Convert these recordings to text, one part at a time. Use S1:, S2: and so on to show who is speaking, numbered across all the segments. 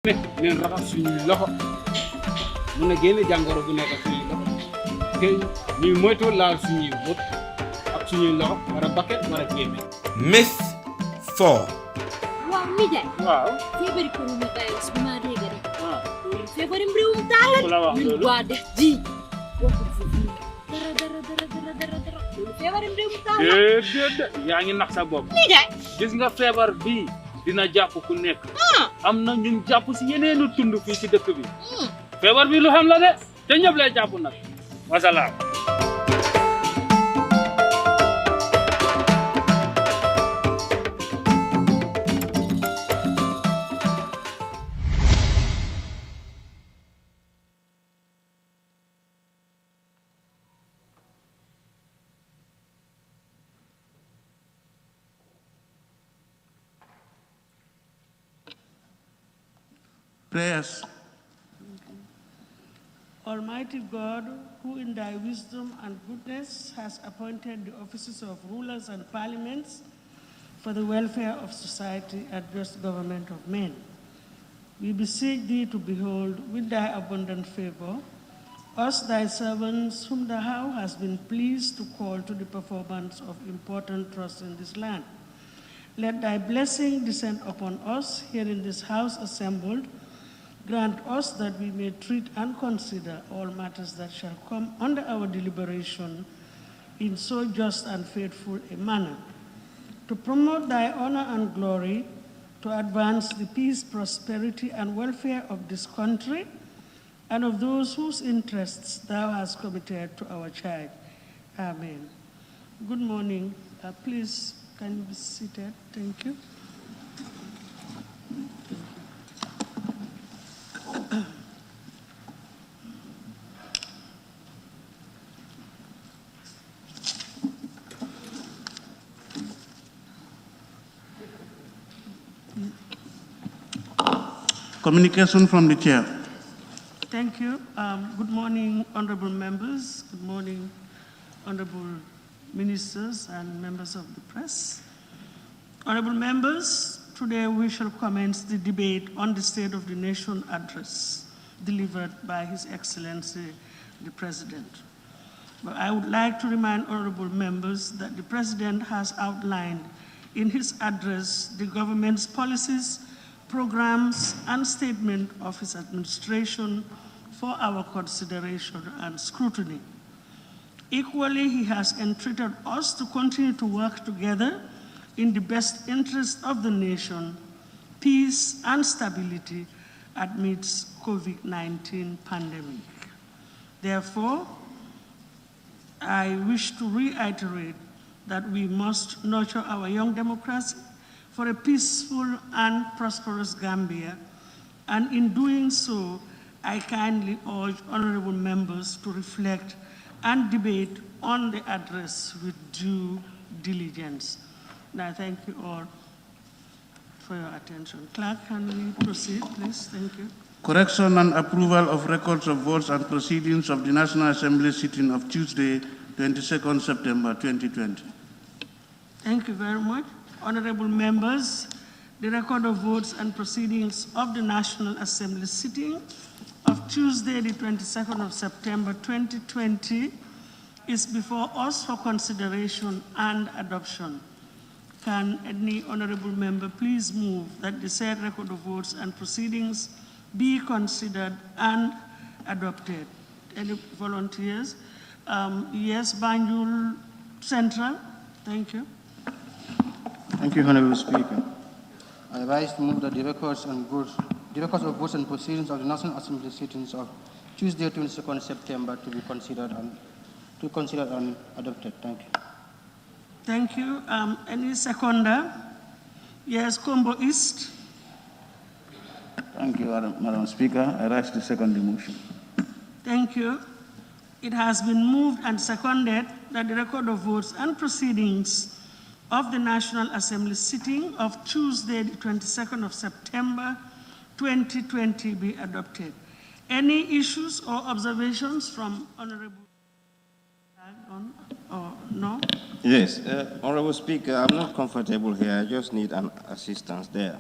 S1: neen raxas suñuy loxo mën a génne jàngoro bu nekk suñuy loxo te ñuy moytu laal suñuy bët ak suñuy loxo war a bakket war a génne.
S2: Myth 4.
S3: Waaw nijaay.
S1: waaw.
S3: feebari coronavirus bi maa dégg rek.
S1: waaw.
S3: feebari réewum tàngal.
S1: ku la wax loolu
S3: ñun waa def ji. waxul foofu dara. feebari réewum tàngal.
S1: déedéet yaa ngi nax sa bopp.
S3: nijaay.
S1: gis nga feebar bii dina jàpp ku nekk. am na ñun jàpp si yeneenu tund fii ci dëkk bi. feebar bi lu xam la de te ñëpp lay jàpp nag wasalaam.
S4: Prayers.
S5: Almighty God, who in thy wisdom and goodness has appointed the offices of rulers and parliaments for the welfare of society and just government of men, we beseech thee to behold with thy abundant favor us thy servants whom thou hast been pleased to call to the performance of important trusts in this land. Let thy blessing descend upon us here in this house assembled. Grant us that we may treat and consider all matters that shall come under our deliberation in so just and faithful a manner, to promote thy honor and glory, to advance the peace, prosperity, and welfare of this country, and of those whose interests thou hast committed to our charge. Amen. Good morning. Please, can you be seated? Thank you.
S4: Communication from the chair.
S5: Thank you. Good morning, honorable members. Good morning, honorable ministers and members of the press. Honorable members, today we shall commence the debate on the State of the Nation address delivered by His Excellency, the President. But I would like to remind honorable members that the President has outlined in his address the government's policies, programs, and statement of his administration for our consideration and scrutiny. Equally, he has entreated us to continue to work together in the best interest of the nation, peace and stability amidst COVID-19 pandemic. Therefore, I wish to reiterate that we must nurture our young democracy for a peaceful and prosperous Gambia, and in doing so, I kindly urge honorable members to reflect and debate on the address with due diligence. And I thank you all for your attention. Clerk, can we proceed, please? Thank you.
S4: Correction and approval of records of votes and proceedings of the National Assembly sitting of Tuesday, 22nd September 2020.
S5: Thank you very much. Honorable members, the record of votes and proceedings of the National Assembly sitting of Tuesday, the 22nd of September 2020 is before us for consideration and adoption. Can any honorable member please move that the said record of votes and proceedings be considered and adopted? Any volunteers? Yes, Banjul Central. Thank you.
S6: Thank you, Honorable Speaker. I rise to move that the records of votes and proceedings of the National Assembly sittings of Tuesday, 22nd September to be considered and adopted. Thank you.
S5: Thank you. Any seconder? Yes, Combo East.
S7: Thank you, Madam Speaker. I rise to second the motion.
S5: Thank you. It has been moved and seconded that the record of votes and proceedings of the National Assembly sitting of Tuesday, the 22nd of September 2020 be adopted. Any issues or observations from Honorable or no?
S8: Yes, Honorable Speaker, I'm not comfortable here. I just need an assistance there.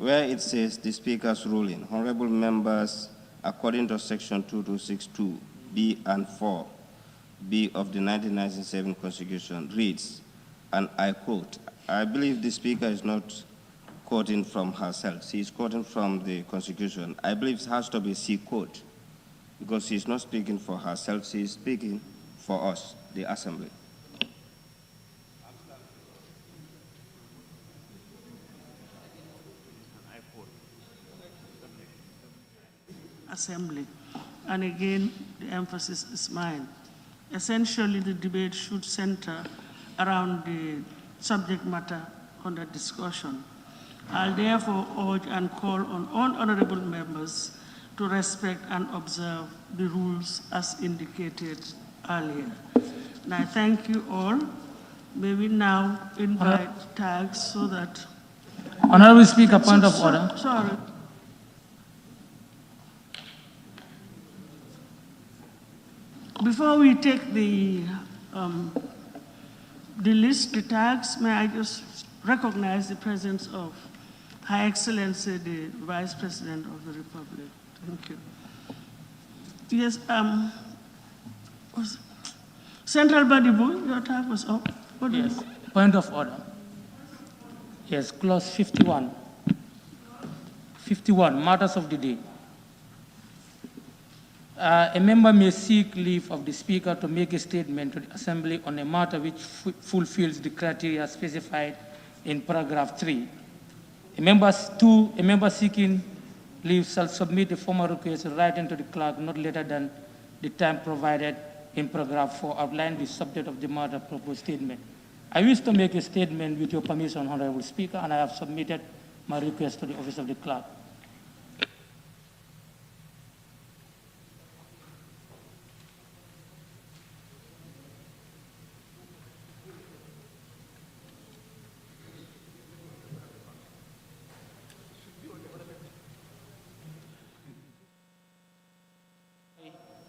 S8: where it says the Speaker's ruling, honorable members, according to Section 2262, B and 4B of the 1997 Constitution, reads, and I quote, I believe the Speaker is not quoting from herself. She is quoting from the Constitution. I believe it has to be she quote, because she is not speaking for herself, she is speaking for us, the Assembly.
S5: Assembly. And again, the emphasis is mine. Essentially, the debate should center around the subject matter under discussion. I'll therefore urge and call on all honorable members to respect and observe the rules as indicated earlier. And I thank you all. May we now invite tags so that...
S9: Honorable Speaker, point of order.
S5: Sorry. Before we take the list, the tags, may I just recognize the presence of Her Excellency, the Vice President of the Republic. Thank you. Yes, Central Badibu, your tag was up.
S9: Yes, point of order. Yes, clause 51. 51, matters of the day. A member may seek leave of the Speaker to make a statement to the Assembly on a matter which fulfills the criteria specified in paragraph 3. A member seeking leave shall submit a formal request writing to the clerk not later than the time provided in paragraph 4, outline the subject of the matter proposed statement. I wish to make a statement with your permission, Honorable Speaker, and I have submitted my request to the office of the clerk.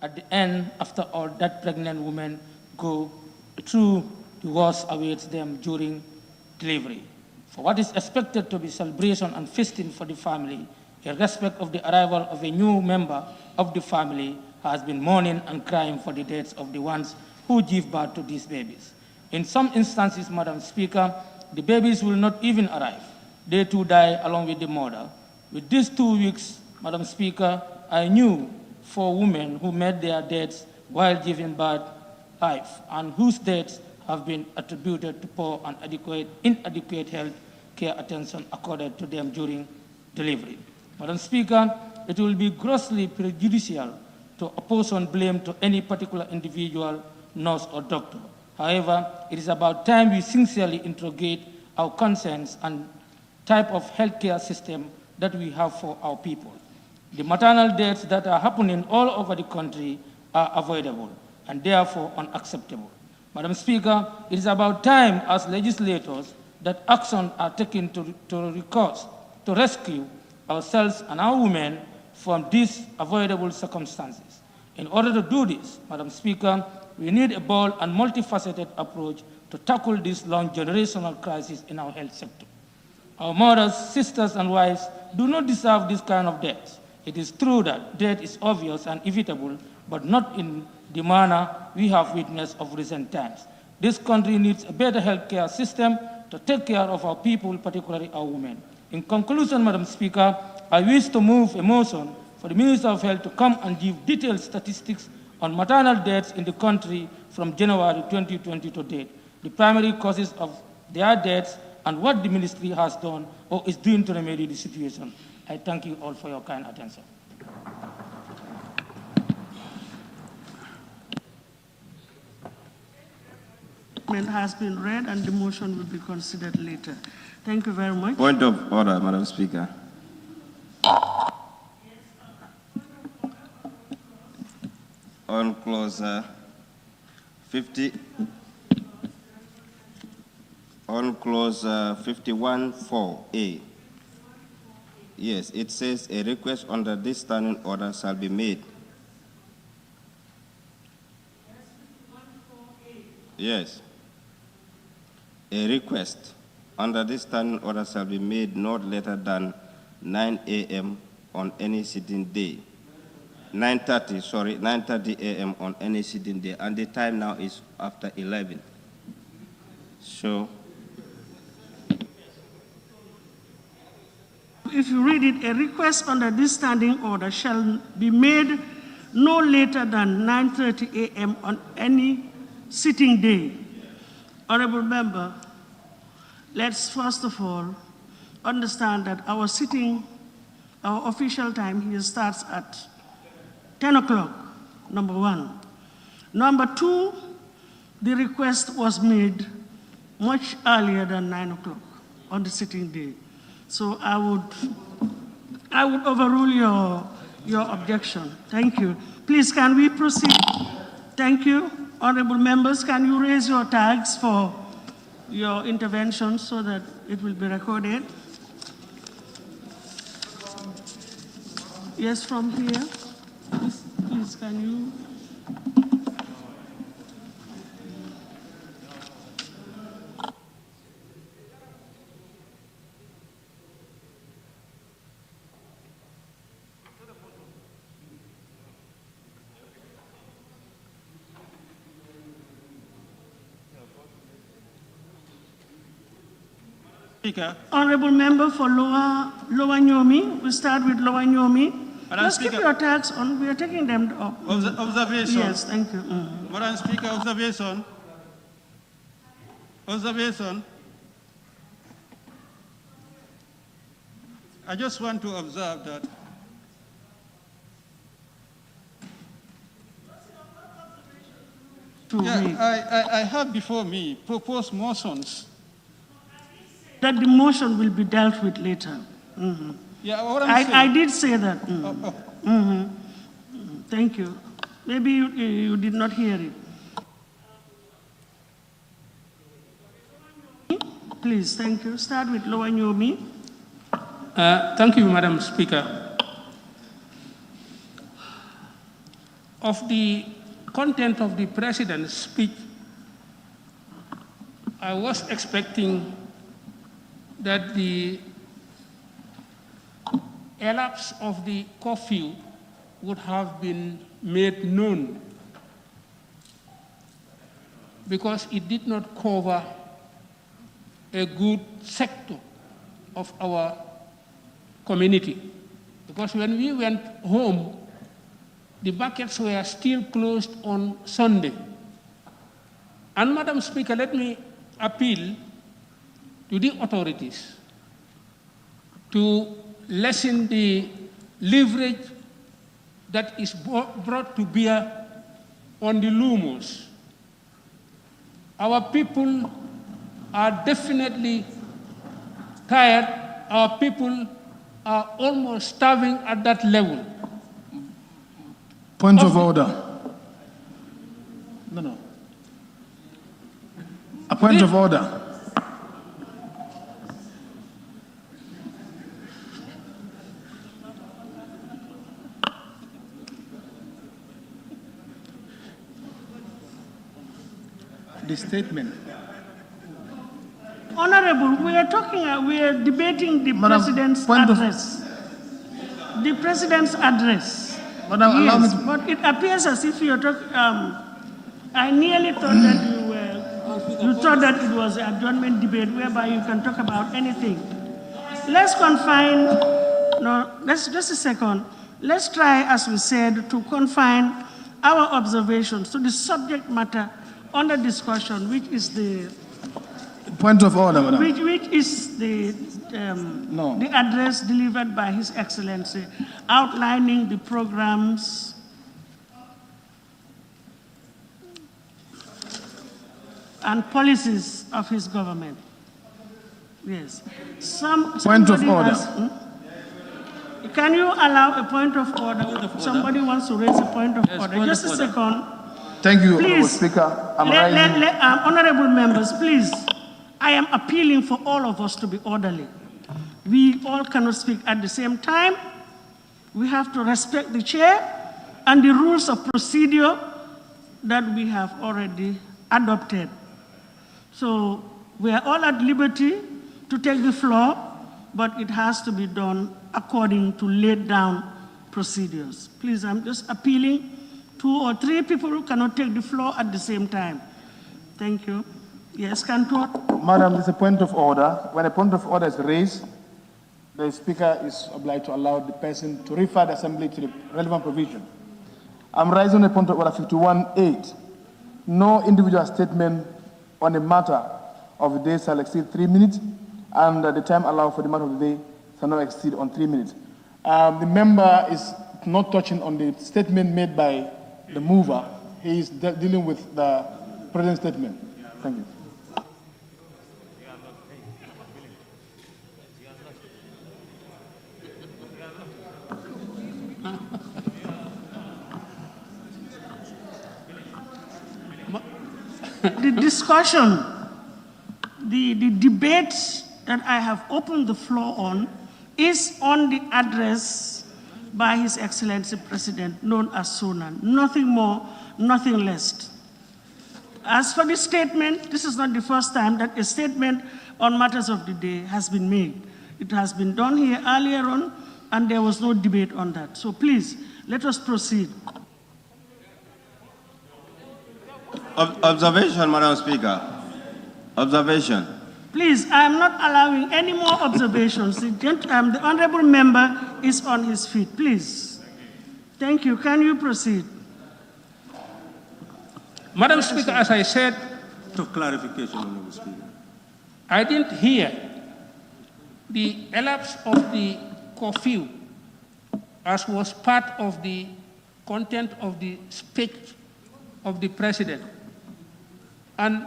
S9: At the end, after all, that pregnant women go through the worst awaits them during delivery. For what is expected to be celebration and feasting for the family, in respect of the arrival of a new member of the family, has been mourning and crying for the deaths of the ones who give birth to these babies. In some instances, Madam Speaker, the babies will not even arrive. They too die along with the mother. With these 2 weeks, Madam Speaker, I knew 4 women who met their deaths while giving birth life and whose deaths have been attributed to poor and inadequate health care attention accorded to them during delivery. Madam Speaker, it will be grossly prejudicial to apportion blame to any particular individual, nurse or doctor. However, it is about time we sincerely interrogate our concerns and type of healthcare system that we have for our people. The maternal deaths that are happening all over the country are avoidable and therefore unacceptable. Madam Speaker, it is about time as legislators that actions are taken to rescue ourselves and our women from these avoidable circumstances. In order to do this, Madam Speaker, we need a bold and multifaceted approach to tackle this long generational crisis in our health sector. Our mothers, sisters, and wives do not deserve this kind of death. It is true that death is obvious and inevitable, but not in the manner we have witnessed of recent times. This country needs a better healthcare system to take care of our people, particularly our women. In conclusion, Madam Speaker, I wish to move a motion for the Minister of Health to come and give detailed statistics on maternal deaths in the country from January 2020 to date, the primary causes of their deaths, and what the ministry has done or is doing to remedy the situation. I thank you all for your kind attention.
S5: Has been read and the motion will be considered later. Thank you very much.
S8: Point of order, Madam Speaker. On clause 50, on clause 51(4)(a). Yes, it says a request under this standing order shall be made. Yes. A request under this standing order shall be made not later than 9 a.m. on any sitting day. 9:30 a.m. on any sitting day, and the time now is after 11. So,
S5: if you read it, a request under this standing order shall be made no later than 9:30 a.m. on any sitting day. Honorable member, let's first of all understand that our official time here starts at 10 o'clock, number one. Number two, the request was made much earlier than 9 o'clock on the sitting day. So I would overrule your objection. Thank you. Please, can we proceed? Thank you. Honorable members, can you raise your tags for your intervention so that it will be recorded? Yes, from here. Please, can you?
S10: Speaker.
S5: Honorable member for Lower Nyomi, we start with Lower Nyomi. Just keep your tags on, we are taking them up.
S10: Observation.
S5: Yes, thank you.
S10: Madam Speaker, observation. Observation. I just want to observe that I have before me proposed motions.
S5: That the motion will be dealt with later. Mm-hmm.
S10: Yeah, what I'm saying.
S5: I did say that. Mm-hmm. Thank you. Maybe you did not hear it. Please, thank you. Start with Lower Nyomi.
S9: Thank you, Madam Speaker. Of the content of the President's speech, I was expecting that the elapse of the curfew would have been made known, because it did not cover a good sector of our community. Because when we went home, the markets were still closed on Sunday. And Madam Speaker, let me appeal to the authorities to lessen the leverage that is brought to bear on the lumos. Our people are definitely tired. Our people are almost starving at that level.
S11: Point of order.
S10: No.
S11: A point of order. The statement.
S5: Honorable, we are debating the President's address. The President's address.
S11: Madam, allow me
S5: Yes,
S11: to...
S5: but it appears as if you're talking, I nearly thought that you thought that it was an adjournment debate whereby you can talk about anything. Let's confine, just a second. Let's try, as we said, to confine our observations to the subject matter under discussion, which is the
S11: Point of order, Madam.
S5: which is the address delivered by His Excellency, outlining the programs and policies of his government. Yes.
S11: Point of order.
S5: Can you allow a point of order? Somebody wants to raise a point of order. Just a second.
S11: Thank you,
S5: Please.
S11: Honorable Speaker.
S5: Honorable members, please. I am appealing for all of us to be orderly. We all cannot speak at the same time. We have to respect the chair and the rules of procedure that we have already adopted. So we are all at liberty to take the floor but it has to be done according to laid down procedures. Please, I'm just appealing. 2 or 3 people cannot take the floor at the same time. Thank you. Yes, Kantor?
S11: Madam, it's a point of order. When a point of order is raised, the Speaker is obliged to allow the person to refer the Assembly to the relevant provision. I'm raising a point of order 51.8. No individual statement on a matter of the day shall exceed 3 minutes, and the time allowed for the matter of the day shall not exceed on 3 minutes. The member is not touching on the statement made by the mover. He is dealing with the present statement. Thank you.
S5: The discussion, the debate that I have opened the floor on is on the address by His Excellency President, known as Sunan. Nothing more, nothing less. As for the statement, this is not the first time that a statement on matters of the day has been made. It has been done here earlier on, and there was no debate on that. So please, let us proceed.
S8: Observation, Madam Speaker. Observation.
S5: Please, I am not allowing any more observations. The honorable member is on his feet. Please. Thank you. Can you proceed?
S9: Madam Speaker, as I said,
S7: of clarification, Honorable Speaker.
S9: I didn't hear the elapse of the curfew as was part of the content of the speech of the President. And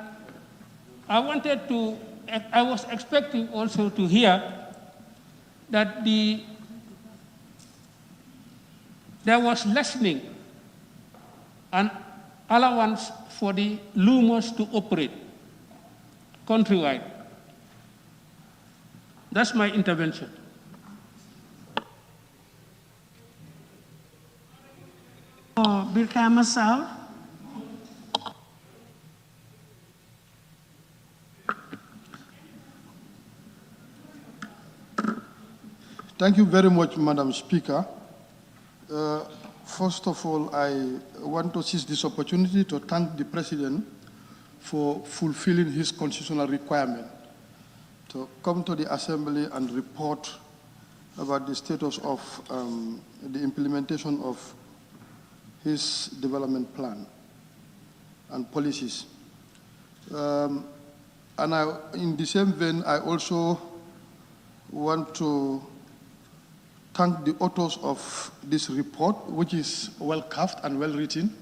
S9: I was expecting also to hear that there was lessening and allowance for the loomers to operate countrywide. That's my intervention.
S5: Birkama South.
S12: Thank you very much, Madam Speaker. First of all, I want to seize this opportunity to thank the President for fulfilling his constitutional requirement to come to the Assembly and report about the status of the implementation of his development plan and policies. In the same vein, I also want to thank the authors of this report, which is well-crafted and well-written.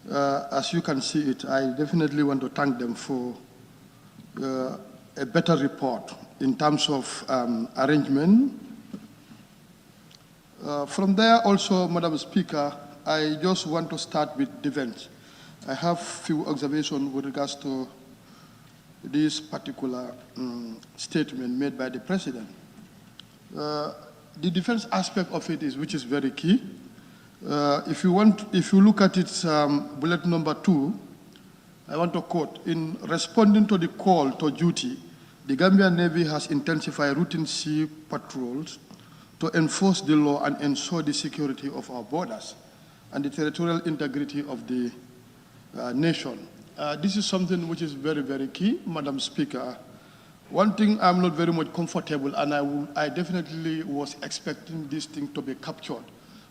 S12: As you can see it, I definitely want to thank them for a better report in terms of arrangement. From there also, Madam Speaker, I just want to start with defense. I have few observations with regards to this particular statement made by the President. The defense aspect of it is, which is very key. If you look at its bullet number 2, I want to quote, in responding to the call to duty, the Gambian Navy has intensified routine sea patrols to enforce the law and ensure the security of our borders and the territorial integrity of the nation. This is something which is very, very key, Madam Speaker. One thing I'm not very much comfortable, and I definitely was expecting this thing to be captured.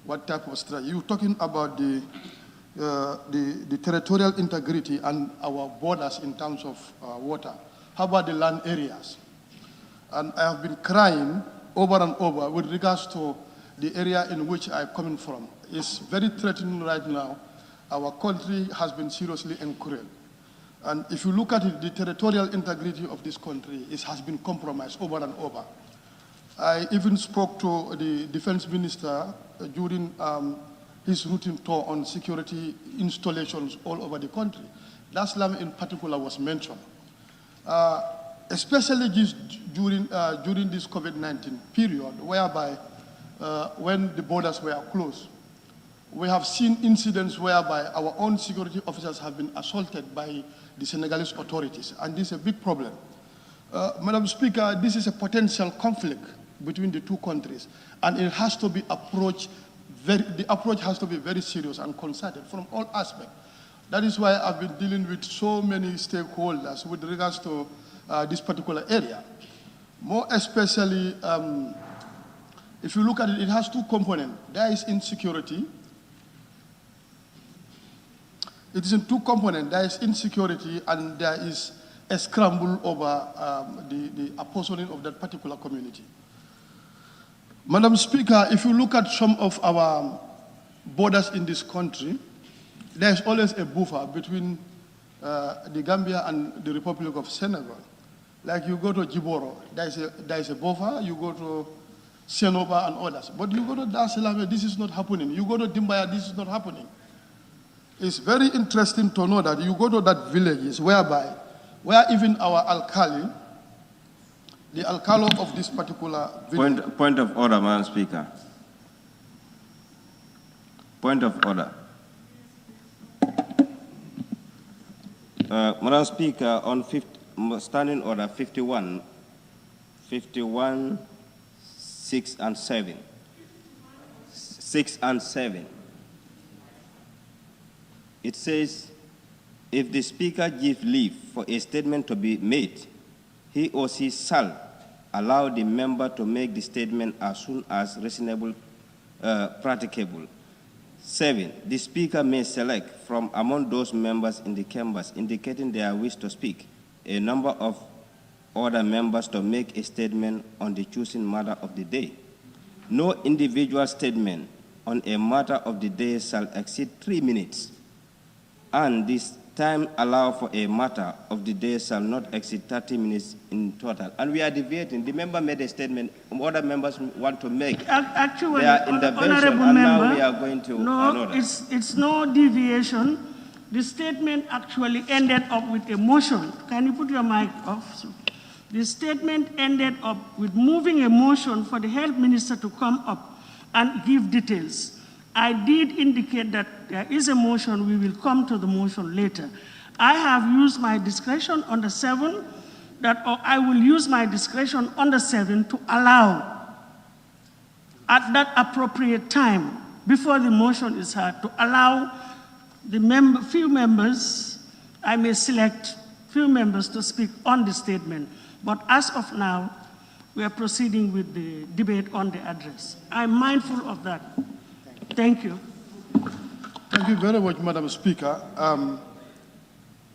S12: What type of strategy? You're talking about the territorial integrity and our borders in terms of water. How about the land areas? And I have been crying over and over with regards to the area in which I'm coming from. It's very threatening right now. Our country has been seriously encroached. And if you look at it, the territorial integrity of this country has been compromised over and over. I even spoke to the defense minister during his routine tour on security installations all over the country. Dar es Salaam in particular was mentioned. Especially during this COVID-19 period, whereby when the borders were closed, we have seen incidents whereby our own security officers have been assaulted by the Senegalese authorities, and this is a big problem. Madam Speaker, this is a potential conflict between the two countries, and it has to be approached. The approach has to be very serious and concerted from all aspects. That is why I've been dealing with so many stakeholders with regards to this particular area. More especially, if you look at it, it has two components. There is insecurity. It is in two components. There is insecurity and there is a scramble over the apportioning of that particular community. Madam Speaker, if you look at some of our borders in this country, there is always a buffer between the Gambia and the Republic of Senegal. Like you go to Jiboro, there is a buffer. You go to Senoba and others. But you go to Dar es Salaam, this is not happening. You go to Dimbaya, this is not happening. It's very interesting to know that you go to that villages where even our alkali, the alcalo of this particular village.
S8: Point of order, Madam Speaker. Point of order. Madam Speaker, on standing order 51, 6 and 7. 6 and 7. It says, if the Speaker gives leave for a statement to be made, he or she shall allow the member to make the statement as soon as reasonable, practicable. 7, the Speaker may select from among those members in the chambers indicating their wish to speak a number of other members to make a statement on the choosing matter of the day. No individual statement on a matter of the day shall exceed 3 minutes, and this time allowed for a matter of the day shall not exceed 30 minutes in total. And we are deviating. The member made a statement. Other members want to make
S5: Actually,
S8: their intervention, and now we are going to another.
S5: It's no deviation. The statement actually ended up with a motion. Can you put your mic off? The statement ended up with moving a motion for the health minister to come up and give details. I did indicate that there is a motion. We will come to the motion later. I have used my discretion on the 7, or I will use my discretion on the 7 to allow, at that appropriate time, before the motion is heard, to allow the few members, I may select few members to speak on the statement. But as of now, we are proceeding with the debate on the address. I'm mindful of that. Thank you.
S12: Thank you very much, Madam Speaker.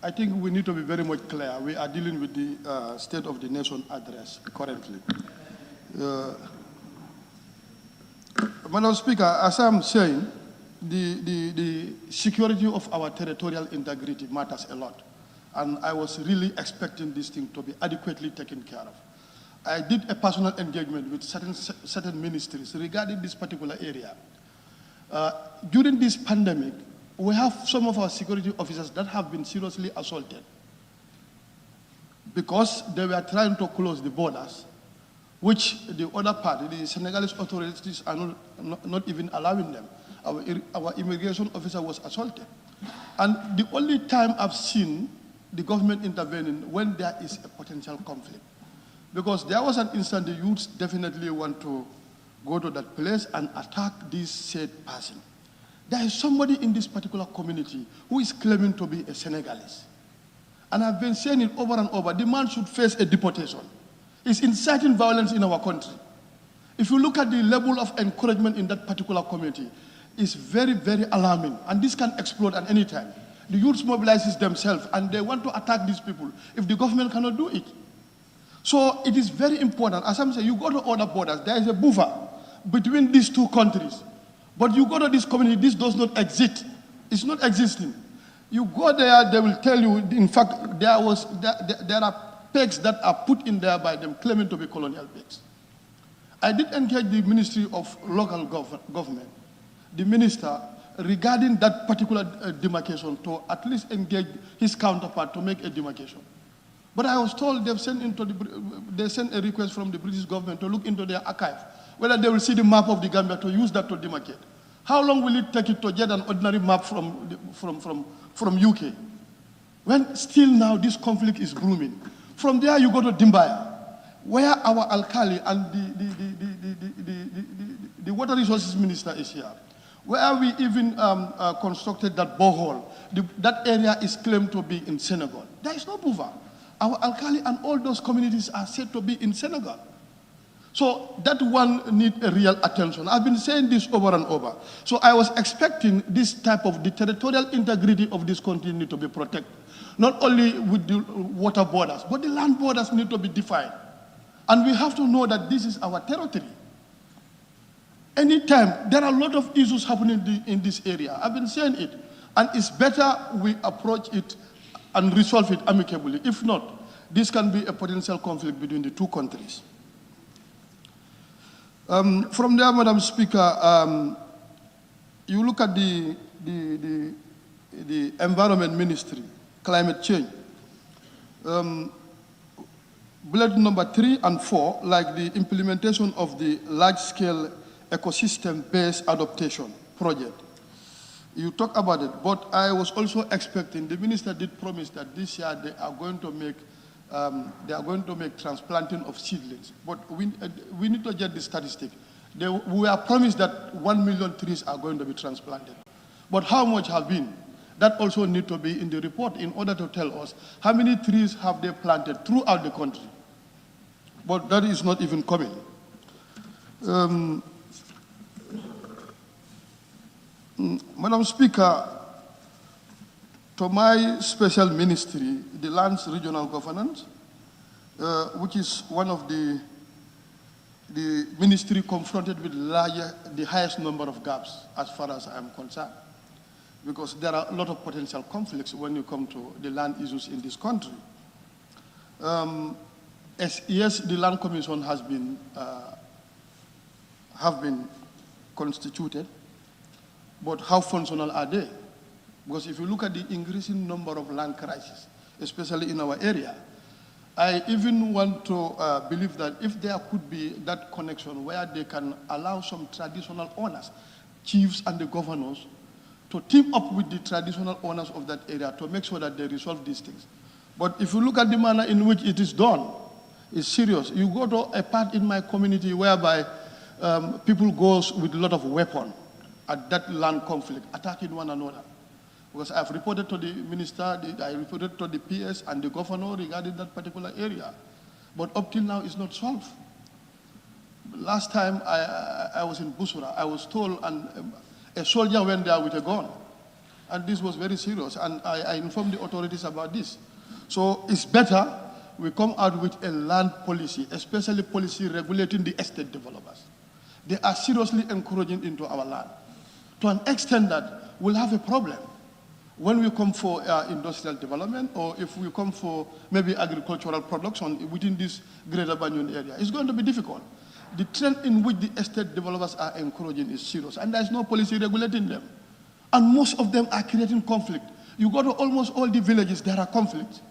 S12: I think we need to be very much clear. We are dealing with the State of the Nation address currently. Madam Speaker, as I'm saying, the security of our territorial integrity matters a lot. And I was really expecting this thing to be adequately taken care of. I did a personal engagement with certain ministries regarding this particular area. During this pandemic, we have some of our security officers that have been seriously assaulted because they were trying to close the borders, which the other party, the Senegalese authorities, are not even allowing them. Our immigration officer was assaulted. And the only time I've seen the government intervening when there is a potential conflict. Because there was an instant the youths definitely want to go to that place and attack this said person. There is somebody in this particular community who is claiming to be a Senegalese. And I've been saying it over and over, the man should face a deportation. He's inciting violence in our country. If you look at the level of encouragement in that particular community, it's very, very alarming. And this can explode at any time. The youths mobilizes themselves and they want to attack these people if the government cannot do it. So it is very important. As I'm saying, you go to other borders, there is a buffer between these two countries. But you go to this community, this does not exist. It's not existing. You go there, they will tell you, in fact, there are pegs that are put in there by them claiming to be colonial pegs. I did engage the Ministry of Local Government, the minister, regarding that particular demarcation to at least engage his counterpart to make a demarcation. But I was told they sent a request from the British government to look into their archive, whether they will see the map of the Gambia to use that to demarcate. How long will it take it to get an ordinary map from UK? When still now this conflict is blooming. From there, you go to Dimbaya, where our alkali and the water resources minister is here, where we even constructed that borehole. That area is claimed to be in Senegal. There is no buffer. Our alkali and all those communities are said to be in Senegal. So that one needs a real attention. I've been saying this over and over. So I was expecting this type of the territorial integrity of this country need to be protected. Not only with the water borders, but the land borders need to be defined. And we have to know that this is our territory. Anytime, there are a lot of issues happening in this area. I've been saying it. And it's better we approach it and resolve it amicably. If not, this can be a potential conflict between the two countries. From there, Madam Speaker, you look at the Environment Ministry, climate change. Bullet number 3 and 4, like the implementation of the large-scale ecosystem-based adaptation project. You talk about it, but I was also expecting, the minister did promise that this year they are going to make transplanting of seedlings. But we need to get the statistic. We are promised that 1 million trees are going to be transplanted. But how much have been? That also need to be in the report in order to tell us how many trees have they planted throughout the country. But that is not even coming. Madam Speaker, to my special ministry, the Lands Regional Governance, which is one of the ministry confronted with the highest number of gaps as far as I am concerned, because there are a lot of potential conflicts when you come to the land issues in this country. Yes, the Land Commission have been constituted, but how functional are they? Because if you look at the increasing number of land crises, especially in our area, I even want to believe that if there could be that connection where they can allow some traditional owners, chiefs and the governors, to team up with the traditional owners of that area to make sure that they resolve these things. But if you look at the manner in which it is done, it's serious. You go to a part in my community whereby people go with a lot of weapons at that land conflict, attacking one another. Because I've reported to the minister, I reported to the PS and the governor regarding that particular area. But up till now, it's not solved. Last time I was in Busura, I was told a soldier went there with a gun. And this was very serious. And I informed the authorities about this. So it's better we come out with a land policy, especially policy regulating the estate developers. They are seriously encouraging into our land to an extent that we'll have a problem when we come for industrial development, or if we come for maybe agricultural production within this greater Banjul area. It's going to be difficult. The trend in which the estate developers are encouraging is serious, and there's no policy regulating them. And most of them are creating conflict. You go to almost all the villages, there are conflicts.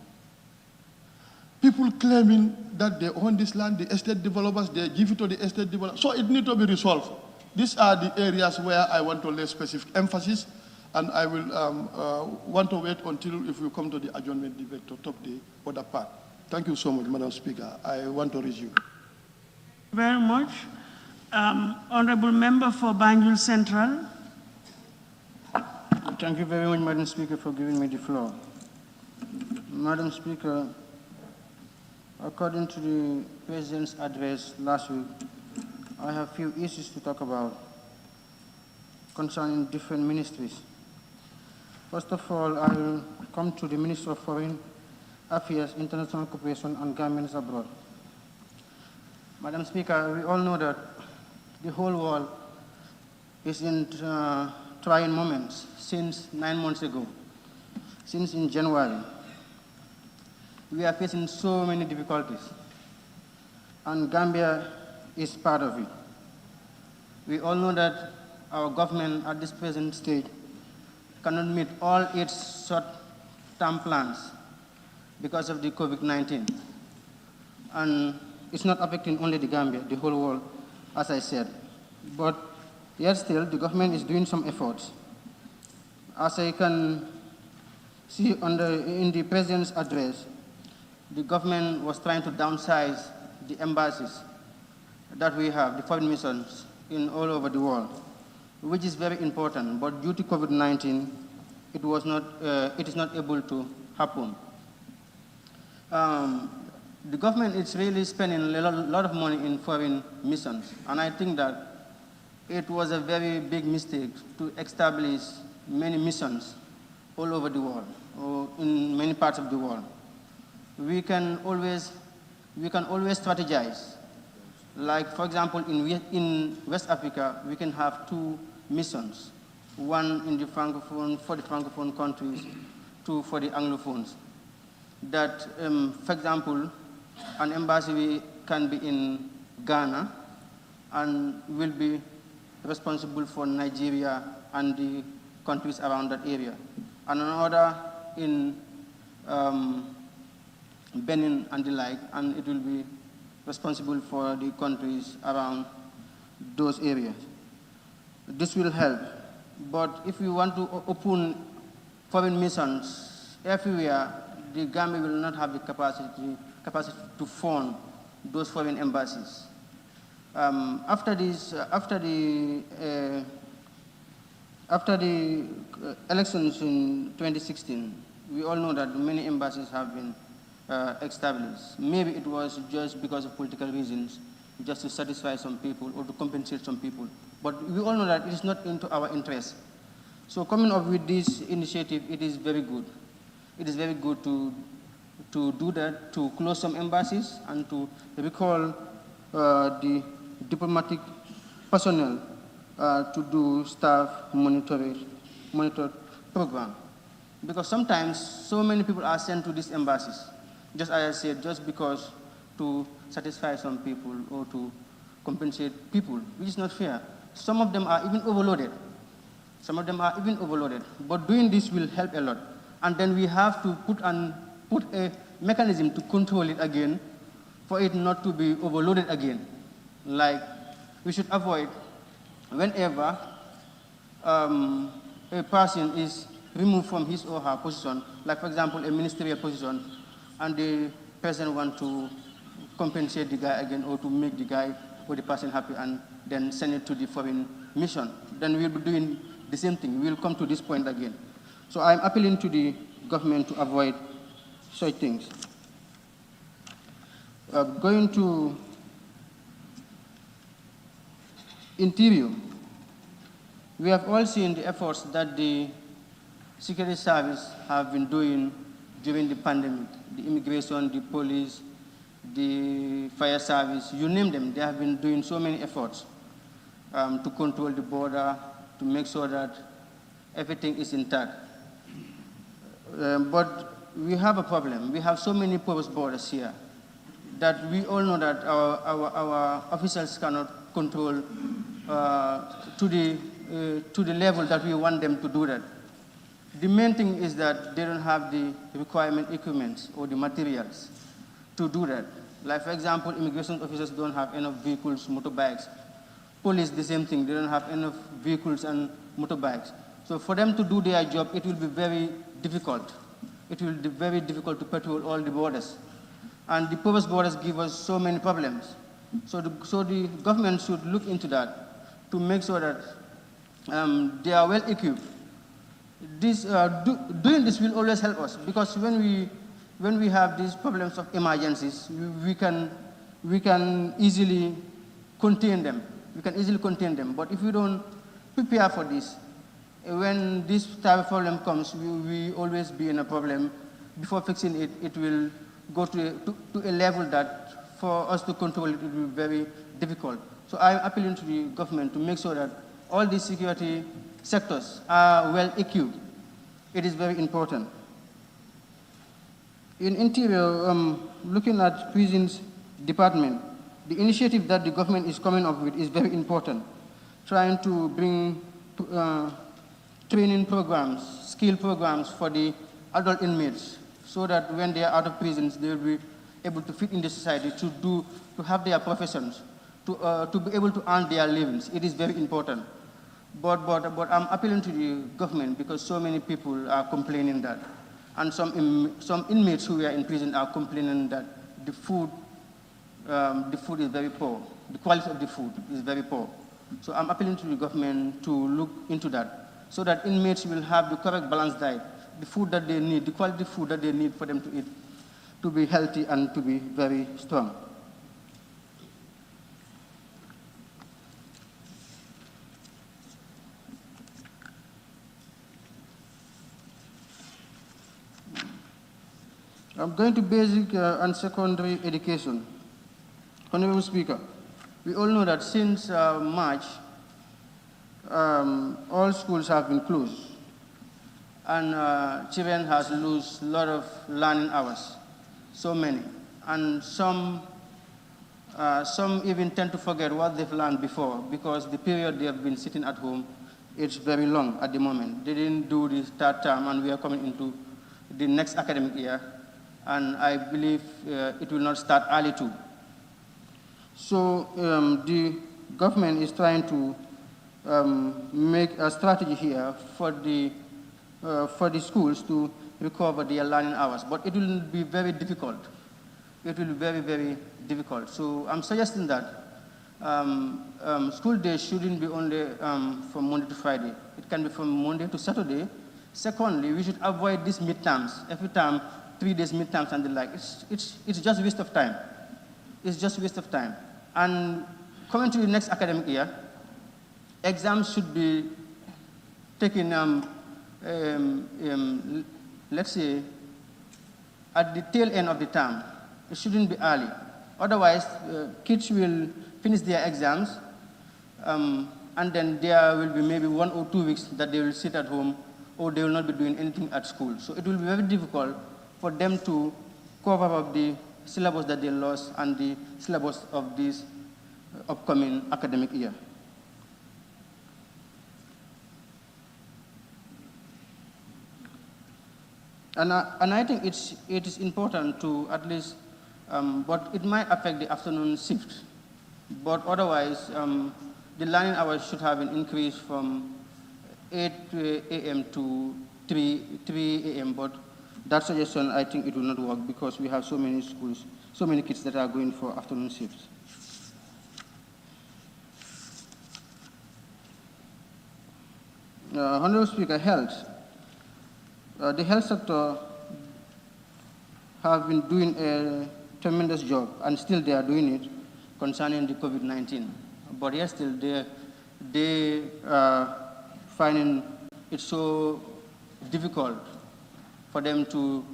S12: People claiming that they own this land, the estate developers, they give it to the estate developers. So it needs to be resolved. These are the areas where I want to lay specific emphasis, and I will want to wait until if we come to the adjournment debate to talk the other part. Thank you so much, Madam Speaker. I want to resume.
S5: Very much. Honorable Member for Banjul Central.
S6: Thank you very much, Madam Speaker, for giving me the floor. Madam Speaker, according to the President's address last week, I have a few issues to talk about concerning different ministries. First of all, I will come to the Minister of Foreign Affairs, International Cooperation, and Governments Abroad. Madam Speaker, we all know that the whole world is in trying moments since 9 months ago, since in January. We are facing so many difficulties, and Gambia is part of it. We all know that our government at this present stage cannot meet all its short-term plans because of the COVID-19. And it's not affecting only the Gambia, the whole world, as I said. But yet still, the government is doing some efforts. As I can see in the President's address, the government was trying to downsize the embassies that we have, the foreign missions in all over the world, which is very important. But due to COVID-19, it is not able to happen. The government is really spending a lot of money in foreign missions, and I think that it was a very big mistake to establish many missions all over the world, or in many parts of the world. We can always strategize. Like, for example, in West Africa, we can have 2 missions, one in the Francophone, for the Francophone countries, 2 for the Anglophones. That, for example, an embassy can be in Ghana and will be responsible for Nigeria and the countries around that area, and another in Benin and the like, and it will be responsible for the countries around those areas. This will help, but if we want to open foreign missions everywhere, the Gambia will not have the capacity to fund those foreign embassies. After the elections in 2016, we all know that many embassies have been established. Maybe it was just because of political reasons, just to satisfy some people or to compensate some people. But we all know that it is not into our interest. So coming up with this initiative, it is very good. It is very good to do that, to close some embassies and to recall the diplomatic personnel to do staff monitored program. Because sometimes so many people are sent to these embassies, just as I said, just because to satisfy some people or to compensate people, which is not fair. Some of them are even overloaded. But doing this will help a lot. And then we have to put a mechanism to control it again, for it not to be overloaded again. Like, we should avoid whenever a person is removed from his or her position, like for example a ministerial position, and the person wants to compensate the guy again or to make the guy or the person happy and then send it to the foreign mission, then we'll be doing the same thing. We'll come to this point again. So I'm appealing to the government to avoid such things. Going to Interior, we have all seen the efforts that the Security Service have been doing during the pandemic. The immigration, the police, the fire service, you name them, they have been doing so many efforts to control the border, to make sure that everything is intact. But we have a problem. We have so many porous borders here that we all know that our officials cannot control to the level that we want them to do that. The main thing is that they don't have the requirement equipment or the materials to do that. Like, for example, immigration officers don't have enough vehicles, motorbikes. Police, the same thing, they don't have enough vehicles and motorbikes. So for them to do their job, it will be very difficult. It will be very difficult to patrol all the borders. And the porous borders give us so many problems. So the government should look into that to make sure that they are well equipped. Doing this will always help us, because when we have these problems of emergencies, we can easily contain them. But if we don't prepare for this, when this type of problem comes, we always be in a problem. Before fixing it, it will go to a level that for us to control it will be very difficult. So I'm appealing to the government to make sure that all these security sectors are well equipped. It is very important. In Interior, looking at prisons department, the initiative that the government is coming up with is very important. Trying to bring training programs, skill programs for the adult inmates, so that when they are out of prisons, they will be able to fit in the society, to have their professions, to be able to earn their livings. It is very important. But I'm appealing to the government, because so many people are complaining that And some inmates who were in prison are complaining that the food is very poor. The quality of the food is very poor. So I'm appealing to the government to look into that so that inmates will have the correct balanced diet, the food that they need, the quality food that they need for them to eat, to be healthy and to be very strong. I'm going to basic and secondary education. Honorable Speaker, we all know that since March, all schools have been closed, and children has lost a lot of learning hours, so many, and some even tend to forget what they've learned before because the period they have been sitting at home, it's very long at the moment. They didn't do the third term, and we are coming into the next academic year, and I believe it will not start early too. So the government is trying to make a strategy here for the schools to recover their learning hours, but it will be very difficult. It will be very, very difficult. So I'm suggesting that school days shouldn't be only from Monday to Friday. It can be from Monday to Saturday. Secondly, we should avoid these midterms. Every time, 3 days midterms and the like. It's just a waste of time. It's just a waste of time. And coming to the next academic year, exams should be taken, let's say, at the tail end of the term. It shouldn't be early. Otherwise, kids will finish their exams, and then there will be maybe 1 or 2 weeks that they will sit at home, or they will not be doing anything at school. So it will be very difficult for them to cover up the syllabus that they lost and the syllabus of this upcoming academic year. And I think it is important to at least, but it might affect the afternoon shift. But otherwise, the learning hours should have an increase from 8 a.m. to 3 a.m. But that suggestion, I think it will not work because we have so many schools, so many kids that are going for afternoon shifts. Honorable Speaker, health. The health sector have been doing a tremendous job, and still they are doing it concerning the COVID-19. But yet still they are finding it so difficult for them to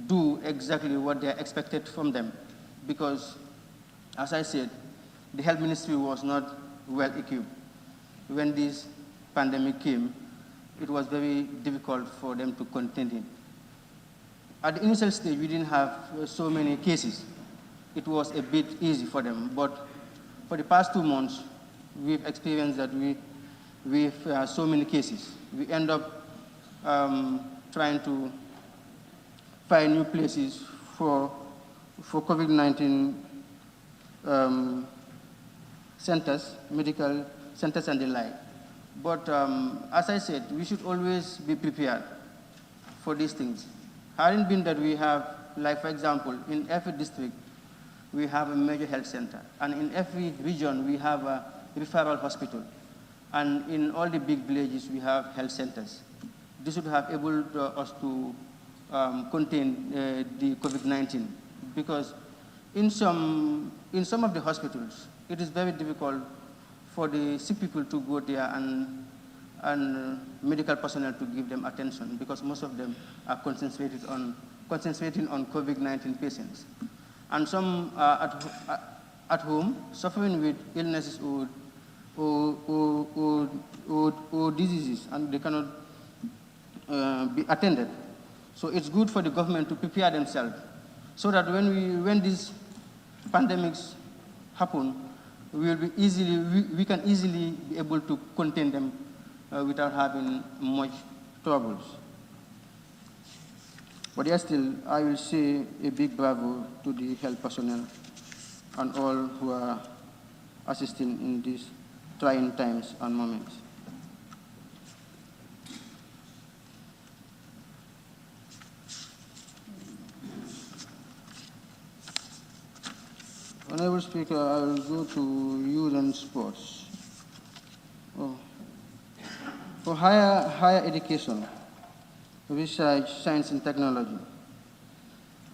S6: do exactly what they are expected from them. Because, as I said, the health ministry was not well equipped. When this pandemic came, it was very difficult for them to contain it. At the initial stage, we didn't have so many cases. It was a bit easy for them. But for the past 2 months, we've experienced that we have so many cases. We end up trying to find new places for COVID-19 centers, medical centers and the like. But as I said, we should always be prepared for these things. Hadn't been that we have, like for example, in every district, we have a major health center. And in every region, we have a referral hospital. And in all the big villages, we have health centers. This would have enabled us to contain the COVID-19. Because in some of the hospitals, it is very difficult for the sick people to go there and medical personnel to give them attention, because most of them are concentrating on COVID-19 patients. And some are at home suffering with illnesses or diseases, and they cannot be attended. So it's good for the government to prepare themselves so that when these pandemics happen, we can easily be able to contain them without having much troubles. But yet still, I will say a big bravo to the health personnel and all who are assisting in these trying times and moments. Honorable Speaker, I will go to youth and sports. Oh. For higher education, research, science and technology,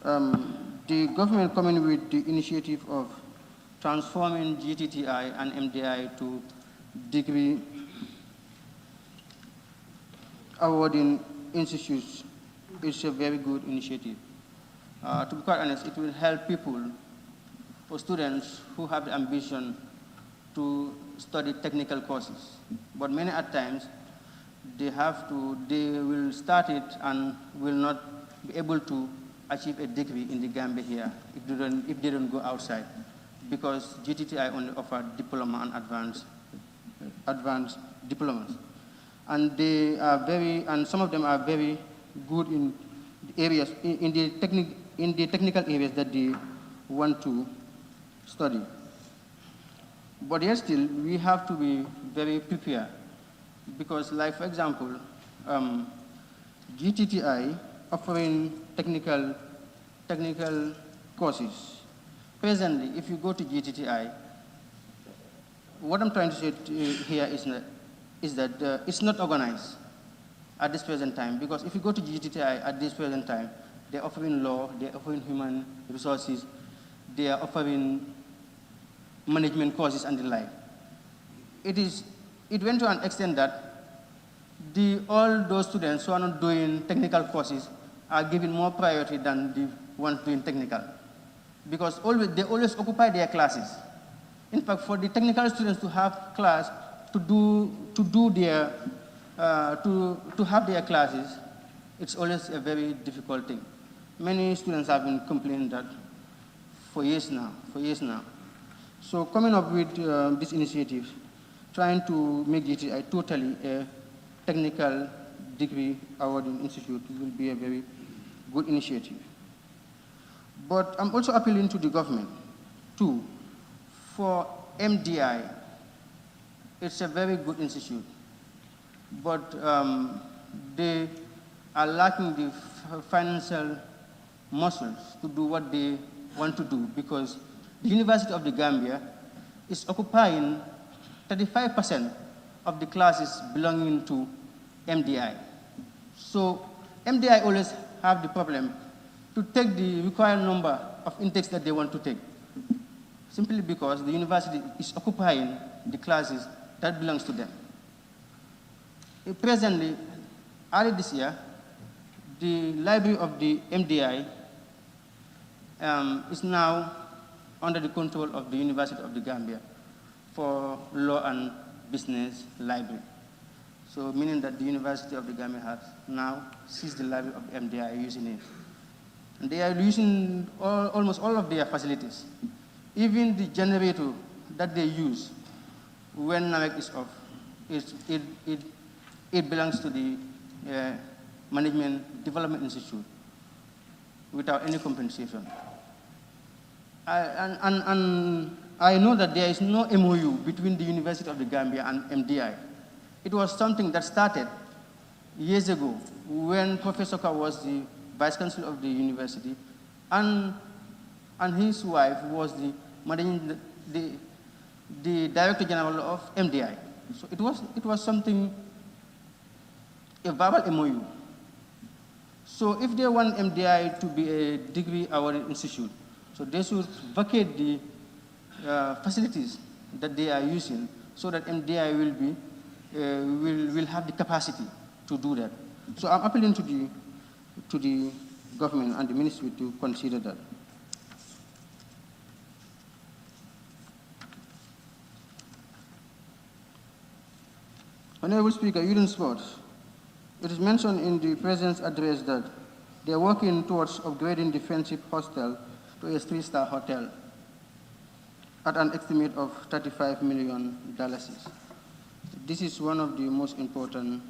S6: the government coming with the initiative of transforming GTTI and MDI to degree awarding institutes is a very good initiative. To be quite honest, it will help people or students who have the ambition to study technical courses. But many at times, they will start it and will not be able to achieve a degree in the Gambia here if they don't go outside, because GTTI only offer diploma and advanced diplomas. And they are and some of them are very good in the areas, in the technical areas that they want to study. But yet still, we have to be very prepared, because like, for example, GTTI offering technical courses. Presently, if you go to GTTI, what I'm trying to say here is that it's not organized at this present time, because if you go to GTTI at this present time, they're offering law, they're offering human resources, they are offering management courses and the like. It went to an extent that all those students who are not doing technical courses are given more priority than the ones doing technical, because they always occupy their classes. In fact, for the technical students to have class, to have their classes, it's always a very difficult thing. Many students have been complaining that for years now. So coming up with this initiative, trying to make GTI totally a technical degree awarding institute will be a very good initiative. But I'm also appealing to the government too. For MDI, it's a very good institute, but they are lacking the financial muscles to do what they want to do, because the University of the Gambia is occupying 35% of the classes belonging to MDI. So MDI always have the problem to take the required number of intakes that they want to take, simply because the university is occupying the classes that belongs to them. Presently, early this year, the library of the MDI is now under the control of the University of the Gambia for law and business library. So meaning that the University of the Gambia has now seized the library of the MDI using it. And they are using almost all of their facilities. Even the generator that they use when NAMEC is off, it belongs to the Management Development Institute without any compensation. And I know that there is no MOU between the University of the Gambia and MDI. It was something that started years ago when Professor Ka was the Vice Chancellor of the university, and his wife was the Director General of MDI. So it was something, a verbal MOU. So if they want MDI to be a degree awarding institute, so they should vacate the facilities that they are using, so that MDI will have the capacity to do that. So I'm appealing to the government and the ministry to consider that. Honorable Speaker, Youth and Sports. It is mentioned in the President's address that they are working towards upgrading the Friendship Hostel to a 3-star hotel at an estimate of $35 million. This is one of the most important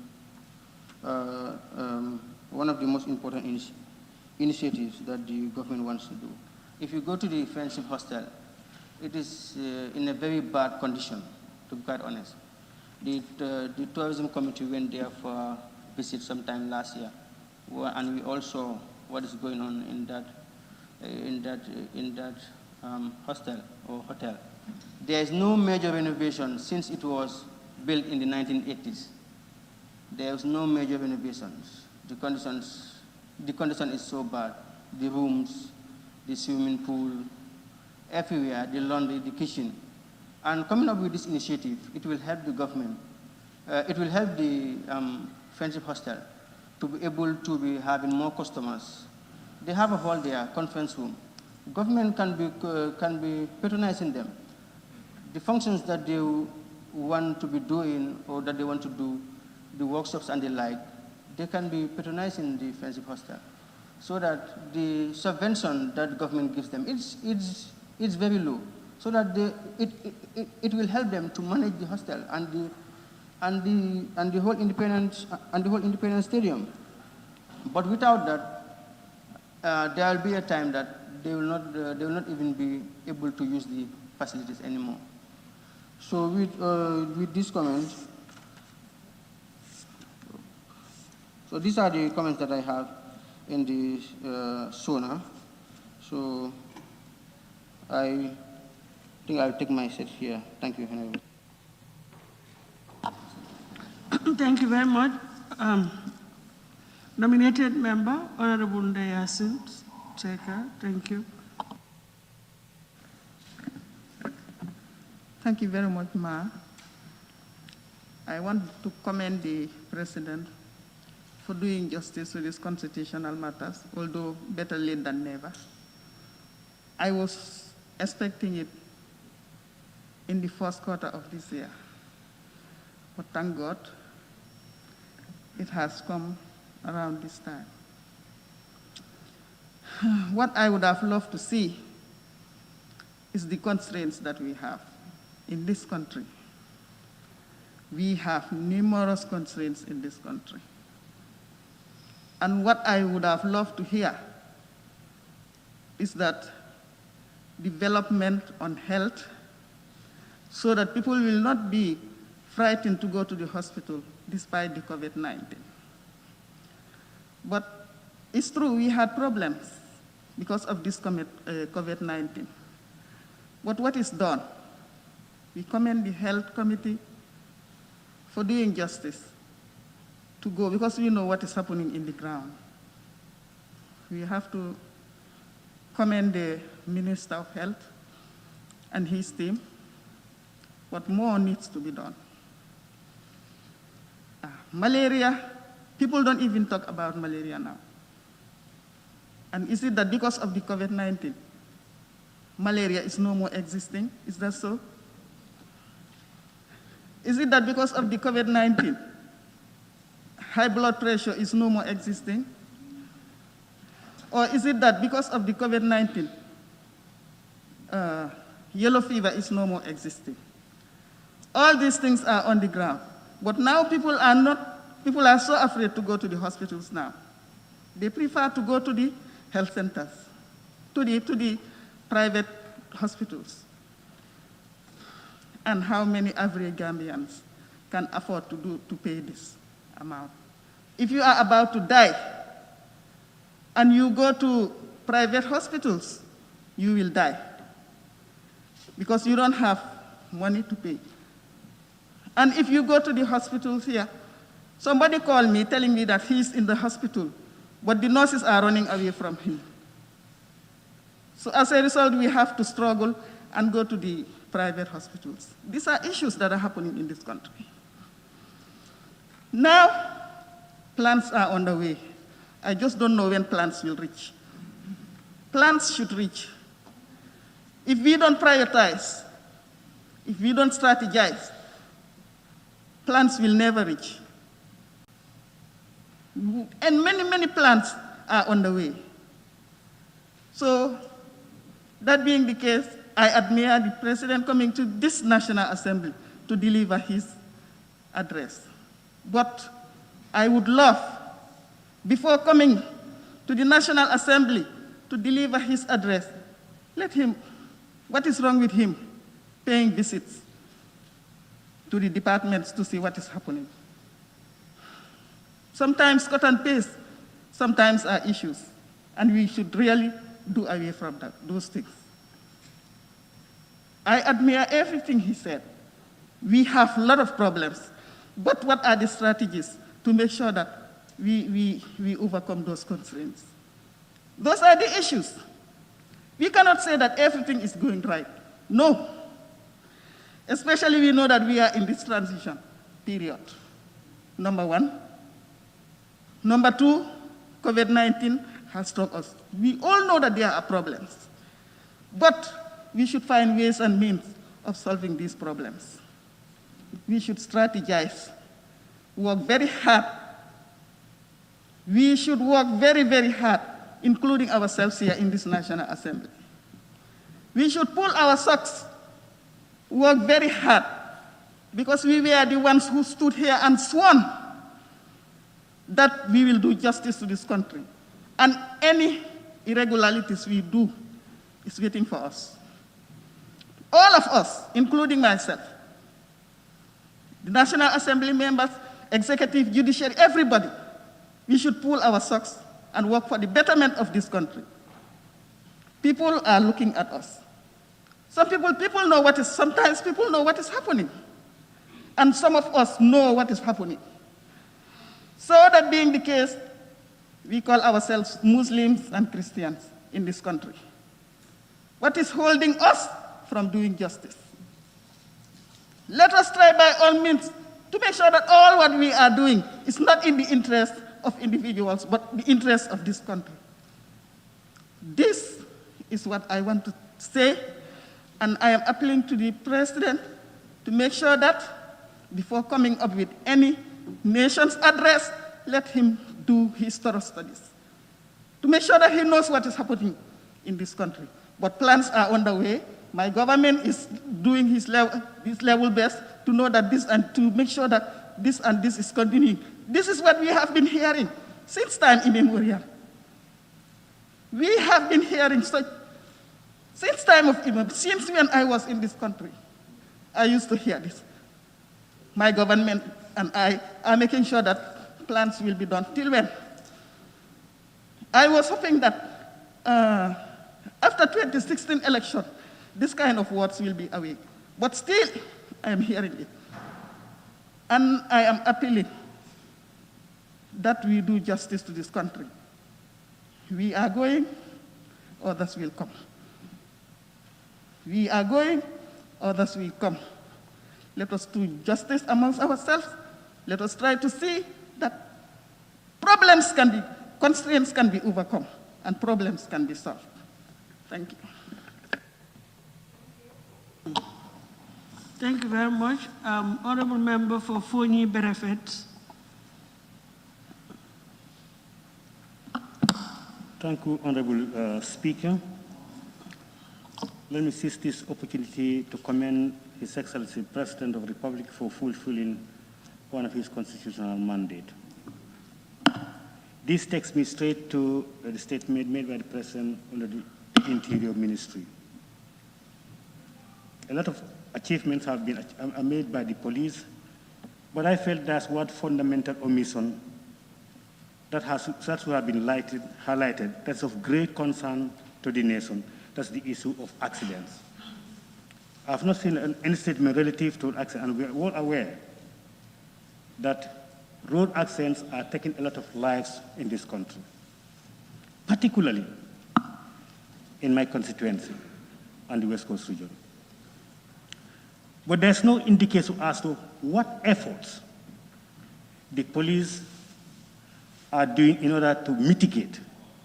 S6: initiatives that the government wants to do. If you go to the Friendship Hostel, it is in a very bad condition, to be quite honest. The tourism committee went there for a visit sometime last year, and we all saw what is going on in that hostel or hotel. There is no major renovation since it was built in the 1980s. There is no major renovations. The condition is so bad. The rooms, the swimming pool, everywhere, the laundry, the kitchen. And coming up with this initiative, it will help the government. It will help the Friendship Hostel to be able to be having more customers. They have a hall there, conference room. Government can be patronizing them. The functions that they want to be doing or that they want to do, the workshops and the like, they can be patronizing the Friendship Hostel, so that the subvention that government gives them it's very low, so that it will help them to manage the hostel and the whole independent stadium. But without that, there will be a time that they will not even be able to use the facilities anymore. So with this comment, so these are the comments that I have in the SONA. So I think I'll take my seat here. Thank you, Honorable.
S5: Thank you very much. Nominated member, Honorable Ndayasin Cheka, thank you.
S13: Thank you very much, Ma. I want to commend the President for doing justice to these constitutional matters, although better late than never. I was expecting it in the first quarter of this year, but thank God it has come around this time. What I would have loved to see is the constraints that we have in this country. We have numerous constraints in this country. And what I would have loved to hear is that development on health, so that people will not be frightened to go to the hospital despite the COVID-19. But it's true, we had problems because of this COVID-19. But what is done? We commend the Health Committee for doing justice to go, because we know what is happening in the ground. We have to commend the Minister of Health and his team, but more needs to be done. Malaria, people don't even talk about malaria now. And is it that because of the COVID-19, malaria is no more existing? Is that so? Is it that because of the COVID-19, high blood pressure is no more existing? Or is it that because of the COVID-19, yellow fever is no more existing? All these things are on the ground. But now people are so afraid to go to the hospitals now. They prefer to go to the health centers, to the private hospitals. And how many average Gambians can afford to pay this amount? If you are about to die and you go to private hospitals, you will die because you don't have money to pay. And if you go to the hospitals here, somebody called me telling me that he's in the hospital, but the nurses are running away from him. So as a result, we have to struggle and go to the private hospitals. These are issues that are happening in this country. Now, plans are on the way. I just don't know when plans will reach. Plans should reach. If we don't prioritize, if we don't strategize, plans will never reach. And many, many plans are on the way. So, that being the case, I admire the President coming to this National Assembly to deliver his address. But I would love, before coming to the National Assembly to deliver his address, let him, what is wrong with him paying visits to the departments to see what is happening? Sometimes cut and paste, sometimes are issues, and we should really do away from those things. I admire everything he said. We have a lot of problems, but what are the strategies to make sure that we overcome those constraints? Those are the issues. We cannot say that everything is going right. No. Especially we know that we are in this transition period. Number one. Number two, COVID-19 has struck us. We all know that there are problems, but we should find ways and means of solving these problems. We should strategize, work very hard. We should work very, very hard, including ourselves here in this National Assembly. We should pull our socks, work very hard, because we were the ones who stood here and sworn that we will do justice to this country. And any irregularities we do is waiting for us. All of us, including myself, the National Assembly members, executive, judiciary, everybody, we should pull our socks and work for the betterment of this country. People are looking at us. Some people know what is, sometimes people know what is happening. And some of us know what is happening. So that being the case, we call ourselves Muslims and Christians in this country. What is holding us from doing justice? Let us try by all means to make sure that all what we are doing is not in the interest of individuals, but the interest of this country. This is what I want to say, and I am appealing to the President to make sure that before coming up with any nation's address, let him do his thorough studies to make sure that he knows what is happening in this country. But plans are on the way. My government is doing his level best to know that this and to make sure that this and this is continuing. This is what we have been hearing since time immemorial. We have been hearing such since time of Imam, since when I was in this country. I used to hear this. My government and I are making sure that plans will be done. Till when? I was hoping that after 2016 election, this kind of words will be away. But still, I am hearing it. And I am appealing that we do justice to this country. We are going, others will come. We are going, others will come. Let us do justice amongst ourselves. Let us try to see that constraints can be overcome, and problems can be solved. Thank you.
S5: Thank you very much. Honorable Member for Fonyi Berefet.
S14: Thank you, Honorable Speaker. Let me seize this opportunity to commend His Excellency President of the Republic for fulfilling one of his constitutional mandate. This takes me straight to the statement made by the President under the Interior Ministry. A lot of achievements have been made by the police, but I felt that's what fundamental omission that should have been highlighted. That's of great concern to the nation. That's the issue of accidents. I've not seen any statement relative to accidents, and we are all aware that road accidents are taking a lot of lives in this country, particularly in my constituency and the West Coast region. But there's no indication as to what efforts the police are doing in order to mitigate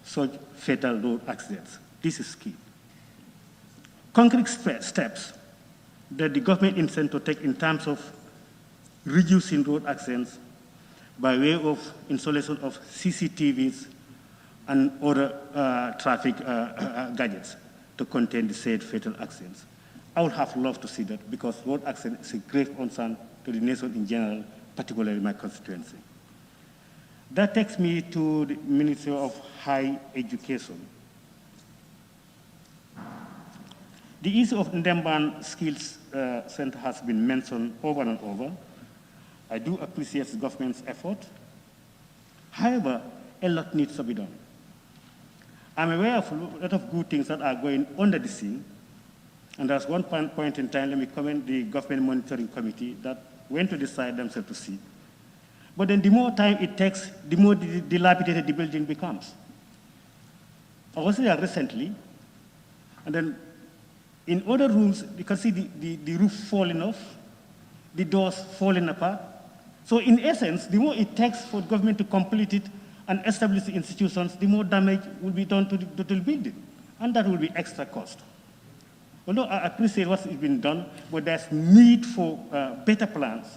S14: such fatal road accidents. This is key. Concrete steps that the government intends to take in terms of reducing road accidents by way of installation of CCTVs and other traffic gadgets to contain the said fatal accidents. I would have loved to see that, because road accidents is a grave concern to the nation in general, particularly my constituency. That takes me to the Ministry of Higher Education. The issue of Ndemban Skills Center has been mentioned over and over. I do appreciate the government's effort. However, a lot needs to be done. I'm aware of a lot of good things that are going under the scene, And there's one point in time, let me comment the government monitoring committee that went to decide themselves to see. But then the more time it takes, the more dilapidated the building becomes. I was there recently, and then in other rooms, you can see the roof falling off, the doors falling apart. So in essence, the more it takes for government to complete it and establish the institutions, the more damage will be done to the building. And that will be extra cost. Although I appreciate what's been done, but there's need for better plans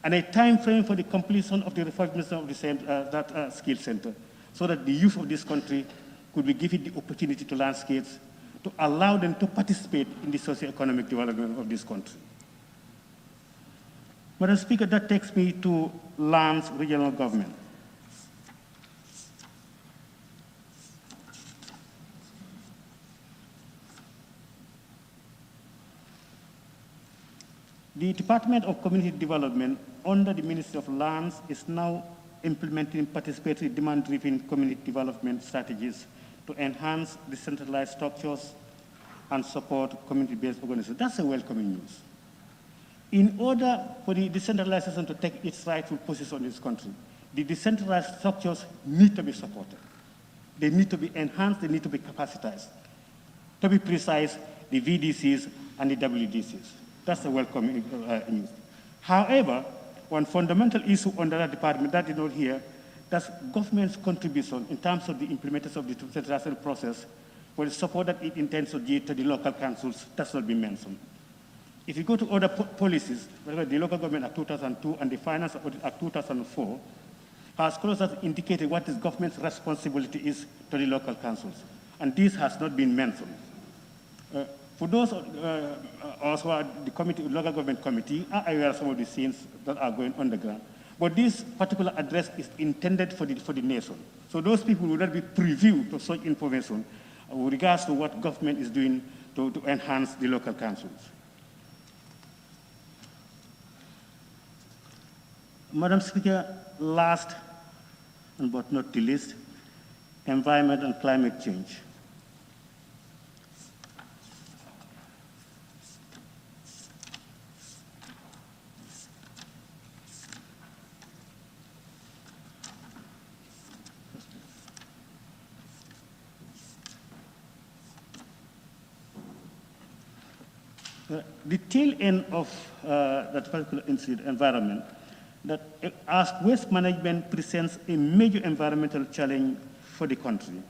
S14: and a time frame for the completion of the refurbishment of that skill center, so that the youth of this country could be given the opportunity to learn skills, to allow them to participate in the socio-economic development of this country. Madam Speaker, that takes me to lands regional government. The Department of Community Development under the Ministry of Lands is now implementing participatory demand-driven community development strategies to enhance decentralized structures and support community-based organizations. That's a welcoming news. In order for the decentralization to take its rightful position in this country, the decentralized structures need to be supported. They need to be enhanced, they need to be capacitized. To be precise, the VDCs and the WDCs. That's a welcome news. However, one fundamental issue under that department that is not here, that's government's contribution in terms of the implementation of the decentralization process for the support that it intends to give to the local councils. That's not been mentioned. If you go to other policies, whether the Local Government Act 2002 and the Finance Act 2004, has closely indicated what the government's responsibility is to the local councils. And this has not been mentioned. For those also at the committee, local government committee, are aware of some of the scenes that are going on the ground. But this particular address is intended for the nation. So those people will not be privy to such information with regards to what government is doing to enhance the local councils. Madam Speaker, last but not the least, environment and climate change. The tail end of that particular incident, environment, that as waste management presents a major environmental challenge for the country,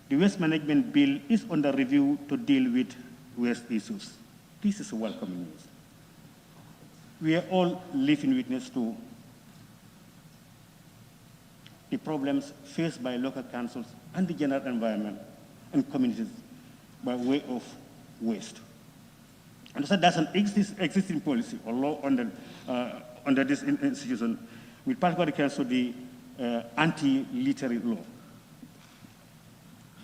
S14: the Waste Management Bill is under review to deal with waste issues. This is welcome news. We are all living witness to the problems faced by local councils and the general environment and communities by way of waste. And so that's an existing policy or law under this institution, with particular regards to the anti-littering law,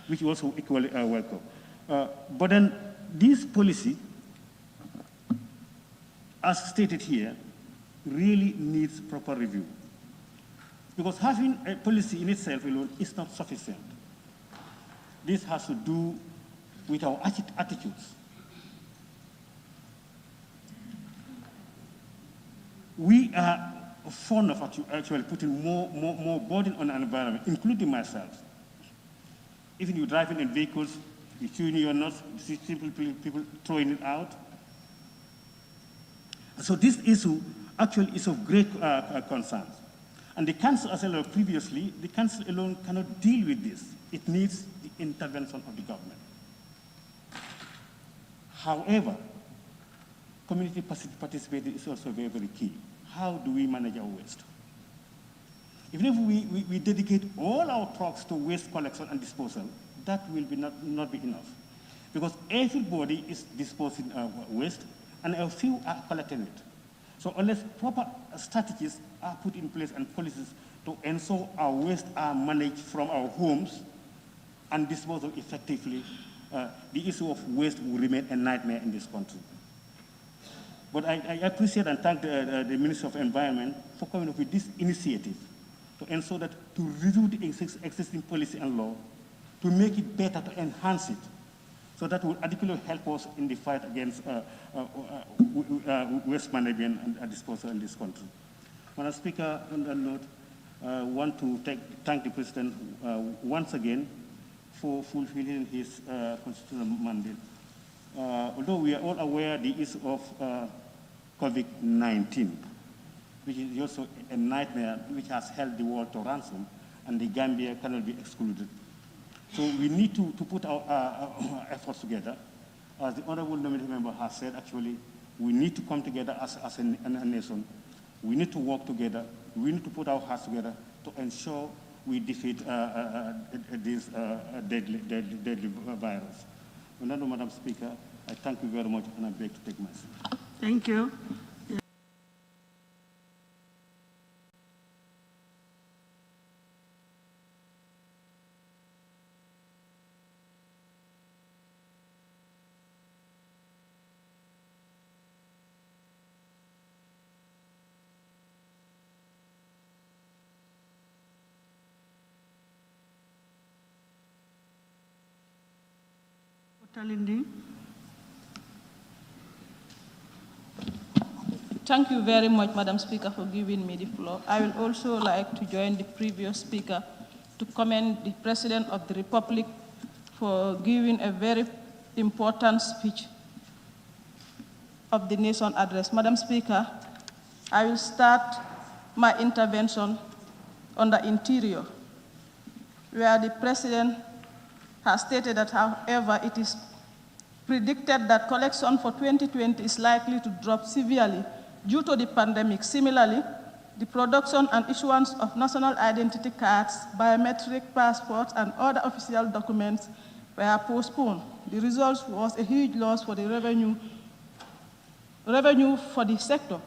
S14: which also equally welcome. But then this policy, as stated here, really needs proper review. Because having a policy in itself alone is not sufficient. This has to do with our attitudes. We are fond of actually putting more burden on the environment, including myself. Even you driving in vehicles, you chewing your nuts, you see people throwing it out. So this issue actually is of great concern. And the council, as I said previously, the council alone cannot deal with this. It needs the intervention of the government. However, community participation is also very, very key. How do we manage our waste? Even if we dedicate all our trucks to waste collection and disposal, that will be not be enough. Because everybody is disposing waste, and a few are collecting it. So unless proper strategies are put in place and policies to ensure our waste are managed from our homes and disposed of effectively, the issue of waste will remain a nightmare in this country. But I appreciate and thank the Ministry of Environment for coming up with this initiative to ensure that to review the existing policy and law, to make it better, to enhance it, So that will adequately help us in the fight against waste management and disposal in this country. Madam Speaker, on that note, I want to thank the President once again for fulfilling his constitutional mandate. Although we are all aware of the issue of COVID-19, which is also a nightmare which has held the world to ransom, and the Gambia cannot be excluded. So we need to put our efforts together. As the Honorable Nominated Member has said, actually, we need to come together as a nation. We need to work together. We need to put our hearts together to ensure we defeat this deadly virus. Madam Speaker, I thank you very much, and I beg to take my seat.
S5: Thank you. Talindi.
S15: Thank you very much, Madam Speaker, for giving me the floor. I will also like to join the previous speaker to commend the President of the Republic for giving a very important speech of the nation address. Madam Speaker, I will start my intervention on the interior, where the President has stated that, however, it is predicted that collection for 2020 is likely to drop severely due to the pandemic. Similarly, the production and issuance of national identity cards, biometric passports, and other official documents were postponed. The result was a huge loss for the revenue for the sector.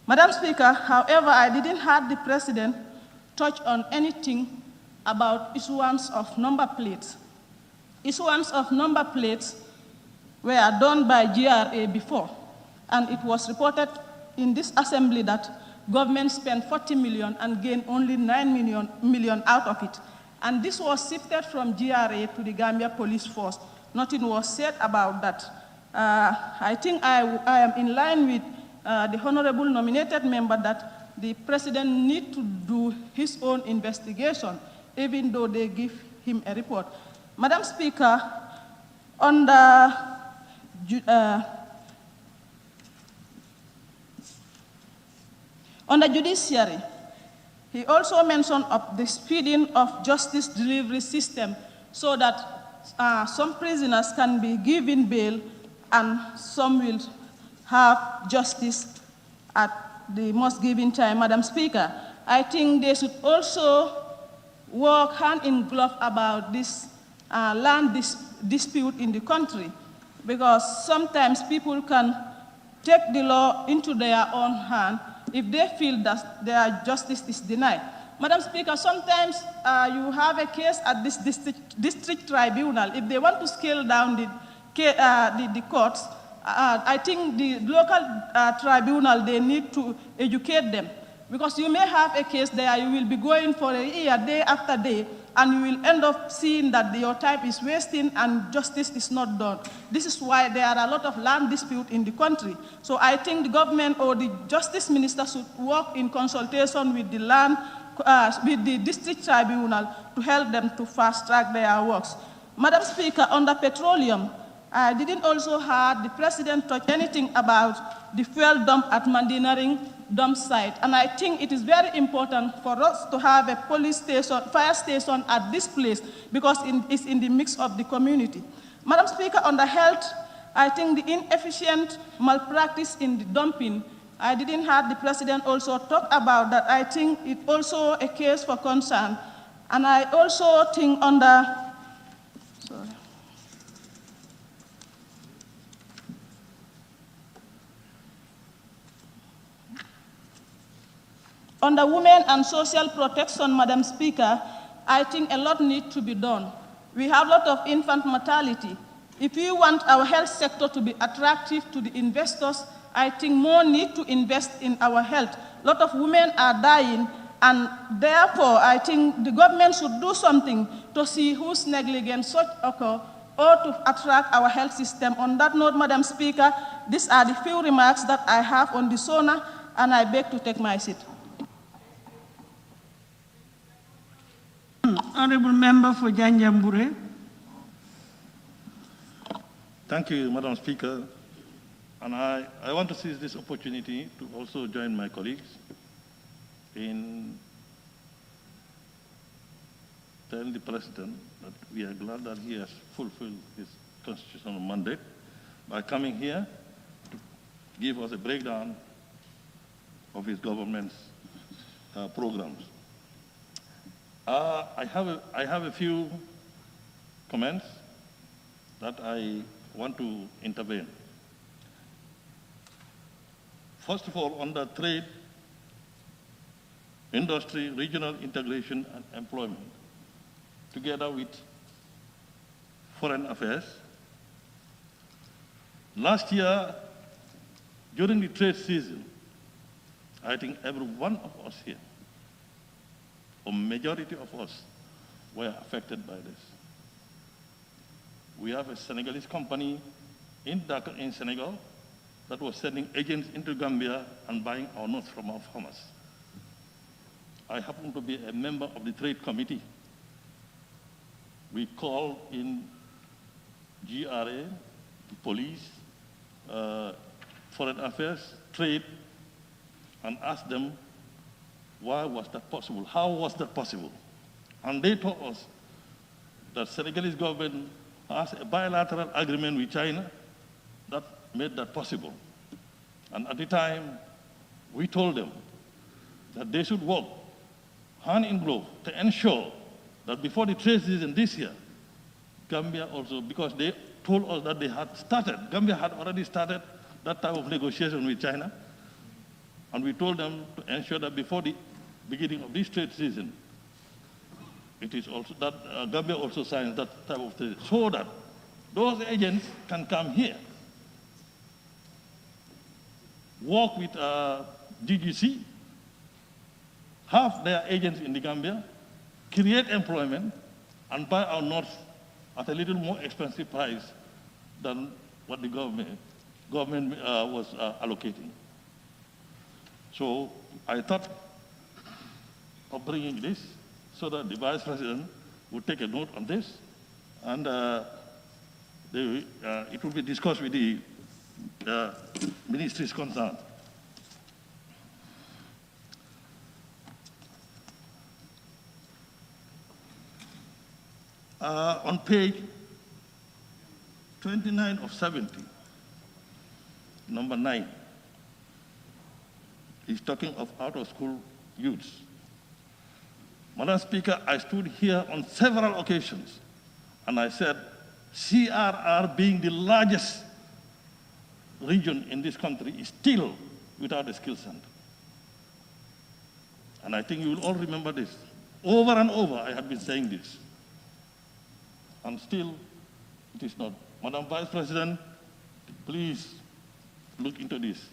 S15: Madam Speaker, however, I didn't hear the President touch on anything about issuance of number plates. Issuance of number plates were done by GRA before, and it was reported in this assembly that government spent 40 million and gained only 9 million out of it. And this was shifted from GRA to the Gambia Police Force. Nothing was said about that. I think I am in line with the honorable nominated member that the President needs to do his own investigation, even though they give him a report. Madam Speaker, on the judiciary, he also mentioned of the speeding of justice delivery system so that some prisoners can be given bail and some will have justice at the most given time. Madam Speaker, I think they should also work hand in glove about this land dispute in the country, because sometimes people can take the law into their own hand if they feel that their justice is denied. Madam Speaker, sometimes you have a case at this district tribunal. If they want to scale down the courts, I think the local tribunal, they need to educate them. Because you may have a case there, you will be going for a year, day after day, and you will end up seeing that your time is wasting and justice is not done. This is why there are a lot of land disputes in the country. So I think the government or the justice minister should work in consultation with the with the district tribunal to help them to fast track their works. Madam Speaker, on the petroleum, I didn't also hear the President touch anything about the fuel dump at Mandinaring dump site. And I think it is very important for us to have a police station, fire station at this place, because it's in the mix of the community. Madam Speaker, on the health, I think the inefficient malpractice in the dumping, I didn't hear the President also talk about that. I think it's also a case for concern. And I also think on the, on the women and social protection, Madam Speaker, I think a lot needs to be done. We have a lot of infant mortality. If we want our health sector to be attractive to the investors, I think more need to invest in our health. A lot of women are dying, and therefore I think the government should do something to see whose negligence such occur or to attract our health system. On that note, Madam Speaker, these are the few remarks that I have on the SONA, and I beg to take my seat.
S5: Honorable Member for Janjambure.
S16: Thank you, Madam Speaker. And I want to seize this opportunity to also join my colleagues in telling the President that we are glad that he has fulfilled his constitutional mandate by coming here to give us a breakdown of his government's programs. I have a few comments that I want to intervene. First of all, on the trade, industry, regional integration, and employment, together with foreign affairs. Last year, during the trade season, I think every one of us here, or majority of us, were affected by this. We have a Senegalese company in Dakar, in Senegal, that was sending agents into Gambia and buying our nuts from our farmers. I happen to be a member of the trade committee. We called in GRA, the police, foreign affairs, trade, and asked them, why was that possible? How was that possible? And they told us that Senegalese government has a bilateral agreement with China that made that possible. And at the time, we told them that they should work hand in glove to ensure that before the trade season this year, Gambia also, because they told us that they had started, Gambia had already started that type of negotiation with China, and we told them to ensure that before the beginning of this trade season, it is also that Gambia also signs that type of trade, so that those agents can come here, work with DGC, have their agents in the Gambia, create employment, and buy our nuts at a little more expensive price than what the government was allocating. So I thought of bringing this so that the Vice President would take a note on this, and it will be discussed with the ministries concerned. On page 29 of 70, number 9, he's talking of out-of-school youths. Madam Speaker, I stood here on several occasions and I said, CRR being the largest region in this country is still without a skill center. And I think you will all remember this. Over and over, I have been saying this. And still, it is not. Madam Vice President, please look into this.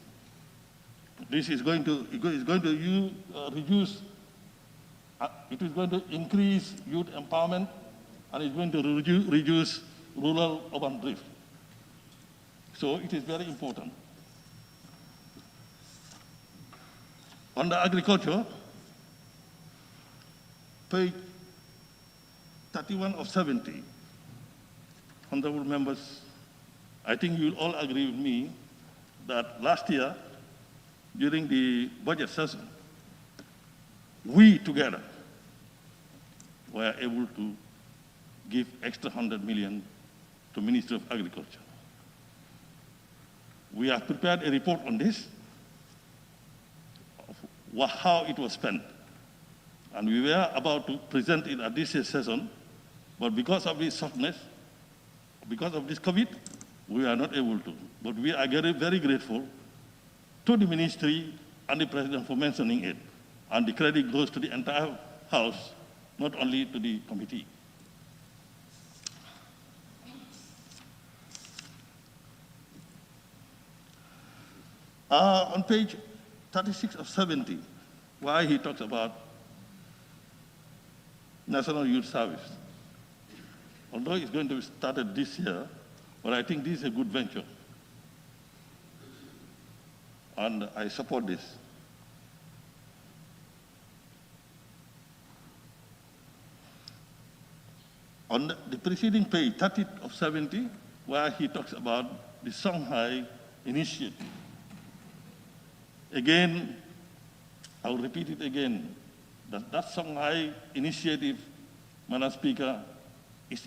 S16: This is going to reduce, it is going to increase youth empowerment, and it's going to reduce rural-urban drift. So it is very important. On the agriculture, page 31 of 70, honorable members, I think you'll all agree with me that last year, during the budget session, we together were able to give extra 100 million to Ministry of Agriculture. We have prepared a report on this, of how it was spent. And we were about to present it at this year's session, but because of this softness, because of this COVID, we are not able to. But we are very, very grateful to the ministry and the president for mentioning it. And the credit goes to the entire House, not only to the committee. On page 36 of 70, why he talks about National Youth Service. although it's going to be started this year, but I think this is a good venture. And I support this. On the preceding page, 30 of 70, where he talks about the Shanghai Initiative. Again, I'll repeat it again, that Shanghai Initiative, Madam Speaker, is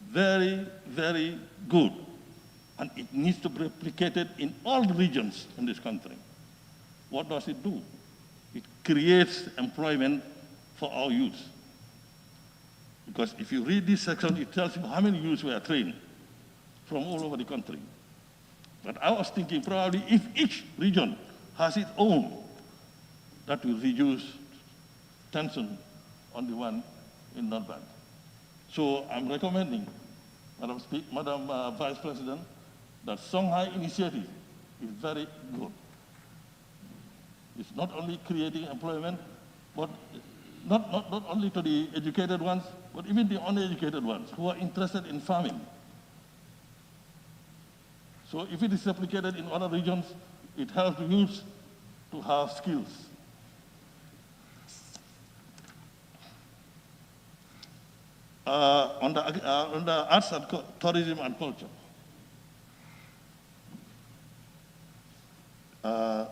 S16: very, very good, and it needs to be replicated in all regions in this country. What does it do? It creates employment for our youth. Because if you read this section, it tells you how many youths were trained from all over the country. But I was thinking probably if each region has its own, that will reduce tension on the one in North Bank. So I'm recommending, Madam Vice President, that Shanghai Initiative is very good. It's not only creating employment, but not only to the educated ones, but even the uneducated ones who are interested in farming. So if it is replicated in other regions, it helps the youth to have skills. On the arts and tourism and culture,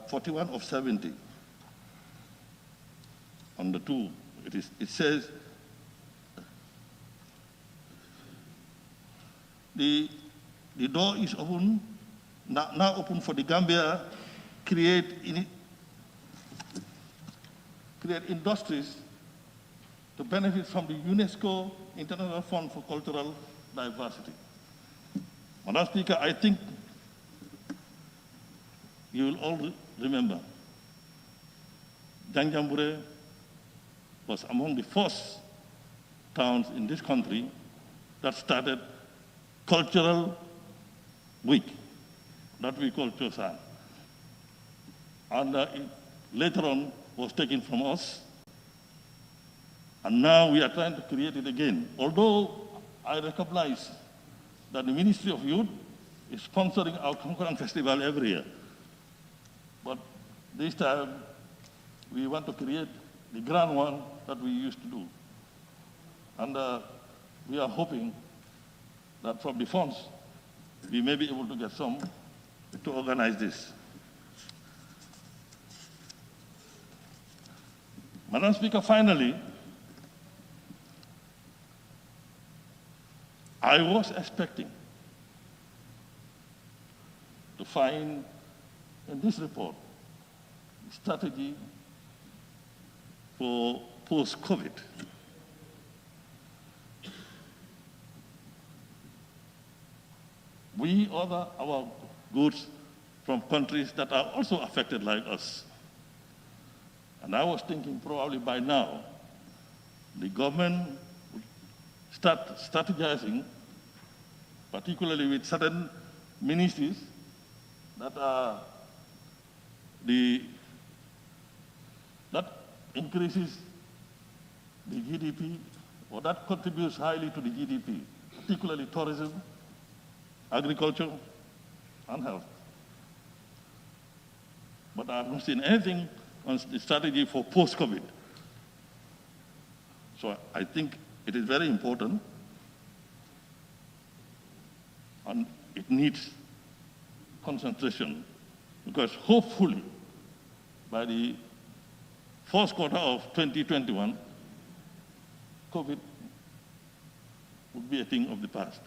S16: 41 of 70. On the 2, it says the door is open, now open for the Gambia, create industries to benefit from the UNESCO International Fund for Cultural Diversity. Madam Speaker, I think you will all remember Janjambure was among the first towns in this country that started cultural week, that we call Chosan. And later on was taken from us, and now we are trying to create it again. Although I recognize that the Ministry of Youth is sponsoring our Konkoran Festival every year. But this time, we want to create the grand one that we used to do. And we are hoping that from the funds, we may be able to get some to organize this. Madam Speaker, finally, I was expecting to find in this report strategy for post-COVID. We order our goods from countries that are also affected like us. And I was thinking probably by now, the government would start strategizing, particularly with certain ministries that are that increases the GDP, or that contributes highly to the GDP, particularly tourism, agriculture, and health. But I have not seen anything on the strategy for post-COVID. So I think it is very important, and it needs concentration, because hopefully by the first quarter of 2021, COVID would be a thing of the past.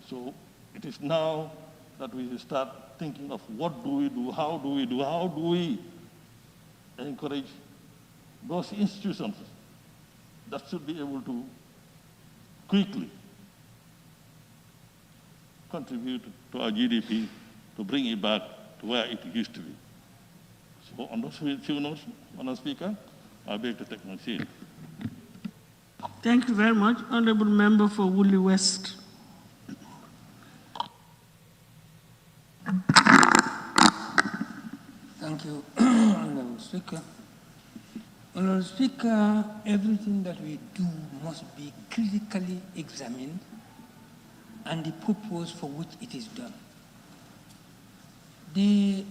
S16: So it is now that we start thinking of what do we do, how do we encourage those institutions that should be able to quickly contribute to our GDP to bring it back to where it used to be. So on those few notes, Madam Speaker, I beg to take my seat.
S5: Thank you very much. Honorable Member for Woodley West.
S17: Thank you, Honorable Speaker. Honourable Speaker, everything that we do must be critically examined and the purpose for which it is done. The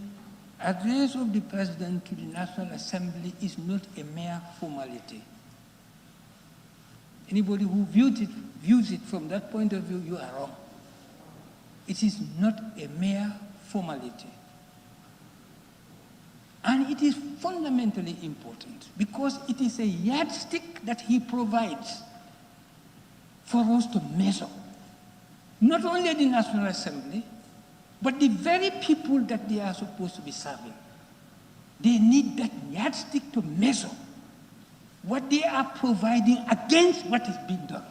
S17: address of the President to the National Assembly is not a mere formality. Anybody who views it from that point of view, you are wrong. It is not a mere formality. And it is fundamentally important because it is a yardstick that he provides for us to measure not only the National Assembly, but the very people that they are supposed to be serving. They need that yardstick to measure what they are providing against what is being done.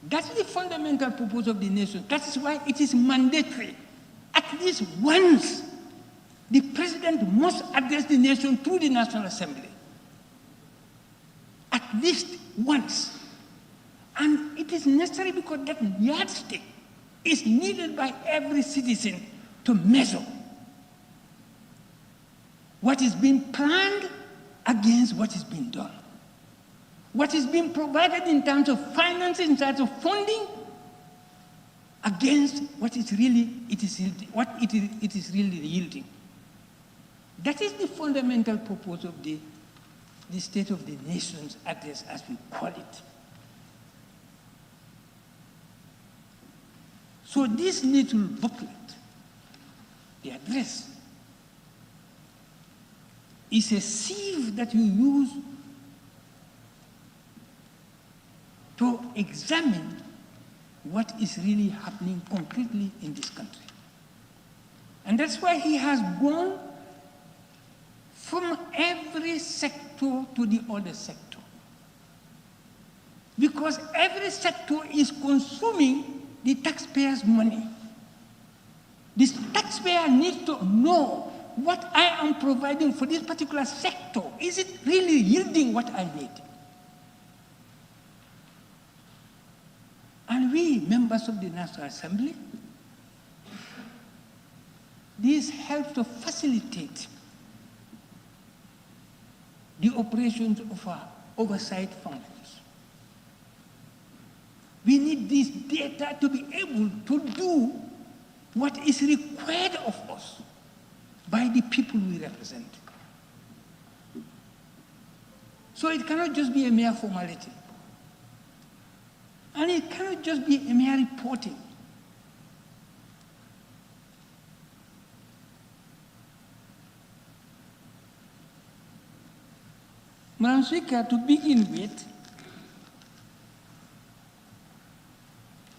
S17: That's the fundamental purpose of the nation. That is why it is mandatory. At least once, the president must address the nation through the National Assembly. At least once. And it is necessary because that yardstick is needed by every citizen to measure what is being planned against what is being done. What is being provided in terms of finances, in terms of funding, against what is really it is really yielding. That is the fundamental purpose of the State of the Nation's address, as we call it. So this little booklet, the address, is a sieve that you use to examine what is really happening concretely in this country. And that's why he has gone from every sector to the other sector. Because every sector is consuming the taxpayers' money. This taxpayer needs to know what I am providing for this particular sector. Is it really yielding what I need? And we, members of the National Assembly, this helps to facilitate the operations of our oversight functions. We need this data to be able to do what is required of us by the people we represent. So it cannot just be a mere formality. And it cannot just be a mere reporting. Madam Speaker, to begin with,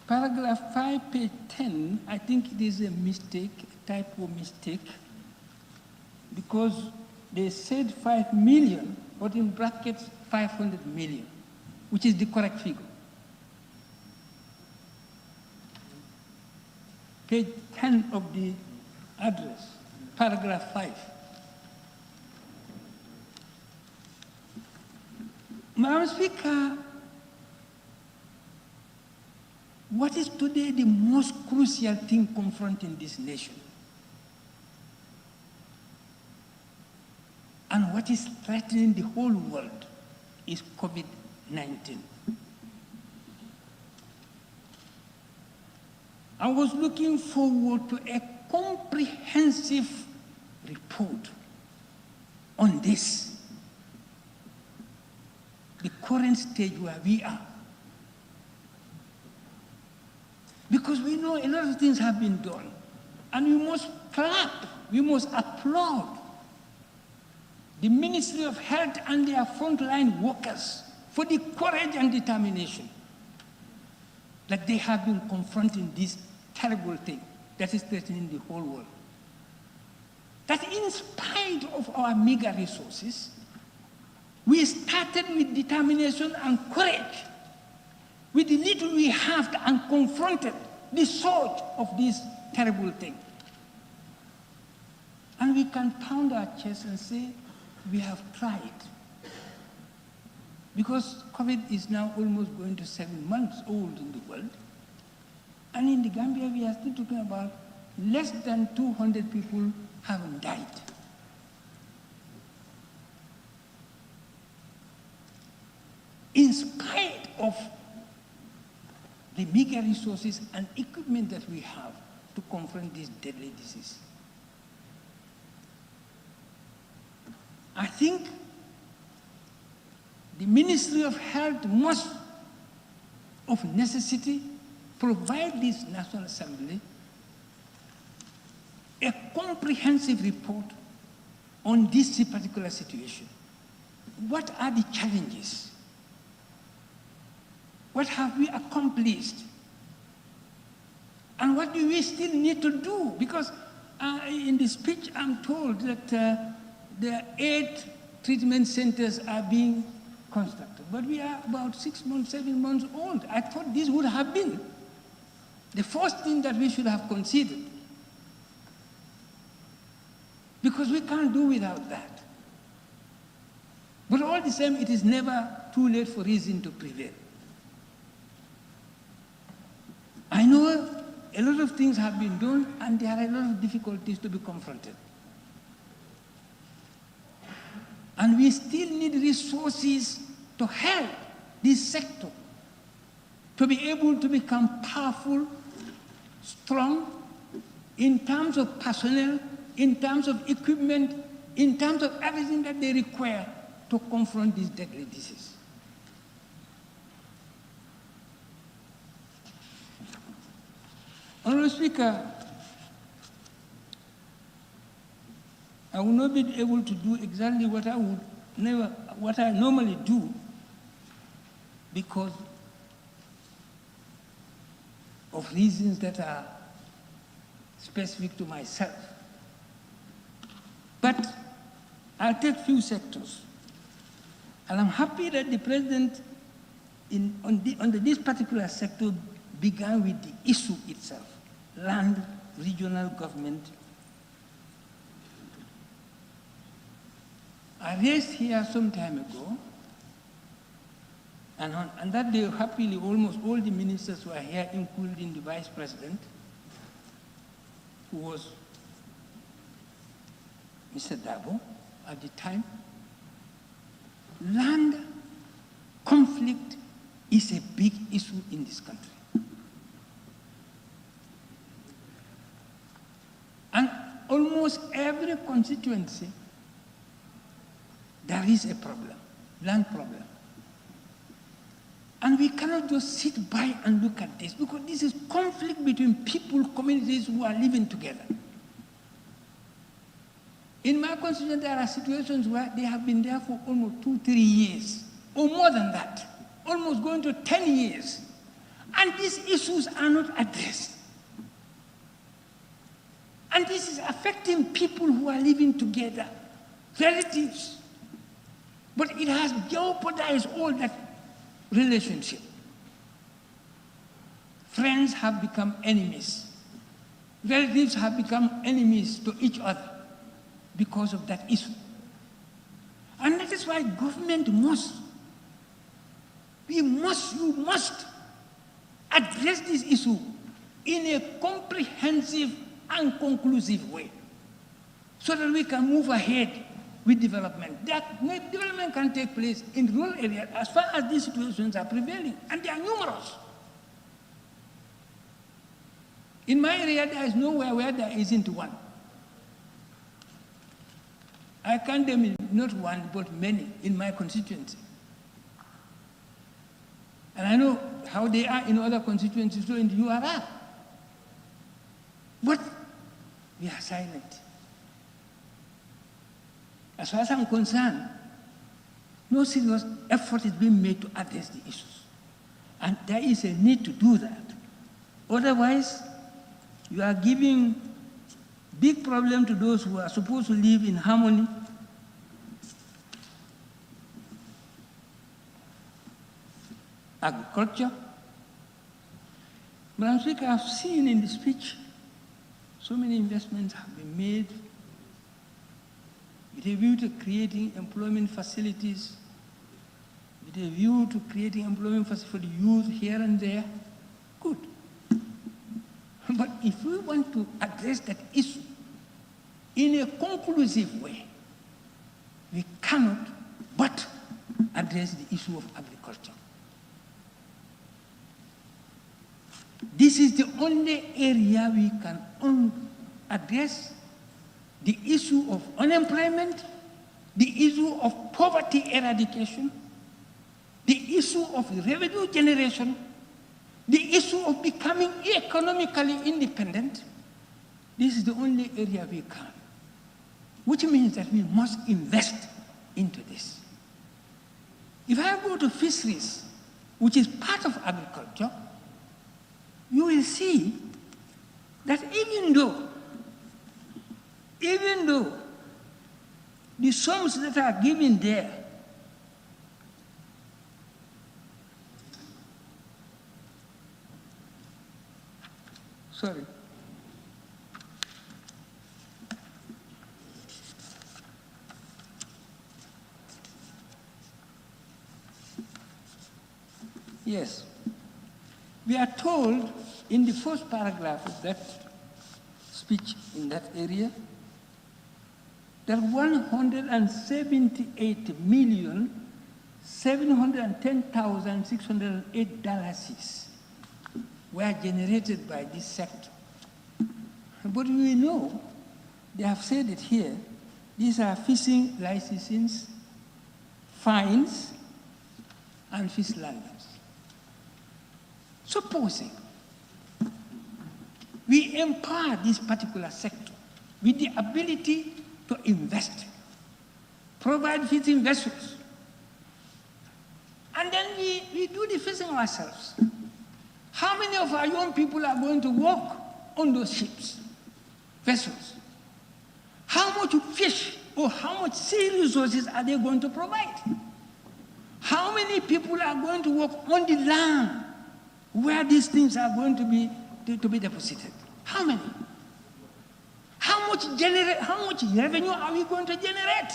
S17: paragraph 5, page 10, I think it is a mistake, a typo mistake, because they said 5 million, but in brackets 500 million, which is the correct figure. Page 10 of the address, paragraph 5. Madam Speaker, what is today the most crucial thing confronting this nation? And what is threatening the whole world is COVID-19. I was looking forward to a comprehensive report on this, the current stage where we are. Because we know a lot of things have been done, and we must clap, we must applaud the Ministry of Health and their frontline workers for the courage and determination that they have been confronting this terrible thing that is threatening the whole world. That in spite of our meager resources, we started with determination and courage, with the little we have, and confronted the surge of this terrible thing. And we can pound our chest and say, we have tried. Because COVID is now almost going to 7 months old in the world. And in the Gambia, we are still talking about less than 200 people having died. in spite of the meager resources and equipment that we have to confront this deadly disease. I think the Ministry of Health must, of necessity, provide this National Assembly a comprehensive report on this particular situation. What are the challenges? What have we accomplished? And what do we still need to do? Because in the speech I'm told that the 8 treatment centers are being constructed. But we are about 6 months, 7 months old. I thought this would have been the first thing that we should have considered. Because we can't do without that. But all the same, it is never too late for reason to prevail. I know a lot of things have been done, and there are a lot of difficulties to be confronted. And we still need resources to help this sector to be able to become powerful, strong, in terms of personnel, in terms of equipment, in terms of everything that they require to confront this deadly disease. Honorable Speaker, I will not be able to do exactly what I normally do, because of reasons that are specific to myself. But I'll take few sectors. And I'm happy that the President on this particular sector began with the issue itself, land, regional government. I raised here some time ago, and on that day, happily, almost all the ministers were here, including the Vice President, who was Mr. Dabo at the time. Land conflict is a big issue in this country. And almost every constituency, there is a problem, land problem. And we cannot just sit by and look at this, because this is conflict between people, communities who are living together. In my constituency, there are situations where they have been there for almost 2-3 years, or more than that, almost going to 10 years. And these issues are not addressed. And this is affecting people who are living together, relatives. But it has jeopardized all that relationship. Friends have become enemies. Relatives have become enemies to each other because of that issue. And that is why government you must address this issue in a comprehensive and conclusive way, so that we can move ahead with development. Development can take place in rural areas as far as these situations are prevailing, and they are numerous. In my area, there is nowhere where there isn't one. I can't name not one, but many in my constituency. And I know how they are in other constituencies, so in the URR. But we are silent. As far as I'm concerned, no serious effort is being made to address the issues. And there is a need to do that. Otherwise, you are giving big problem to those who are supposed to live in harmony. Agriculture. Madam Speaker, I've seen in the speech so many investments have been made with a view to creating employment facilities, with a view to creating employment facilities for the youth here and there. Good. But if we want to address that issue in a conclusive way, we cannot but address address the issue of agriculture. This is the only area we can address the issue of unemployment, the issue of poverty eradication, the issue of revenue generation, the issue of becoming economically independent. This is the only area we can, which means that we must invest into this. If I go to fisheries, which is part of agriculture, you will see that even though the sums that are given there yes, we are told in the first paragraph of that speech in that area that 178,710,608 dollars were generated by this sector. But we know, they have said it here, these are fishing licenses, fines, and fish landings. Supposing we empower this particular sector with the ability to invest, provide fishing vessels, and then we do the fishing ourselves. How many of our young people are going to work on those ships, vessels? How much fish or how much sea resources are they going to provide? How many people are going to work on the land where these things are going to be deposited? How many? How much revenue are we going to generate?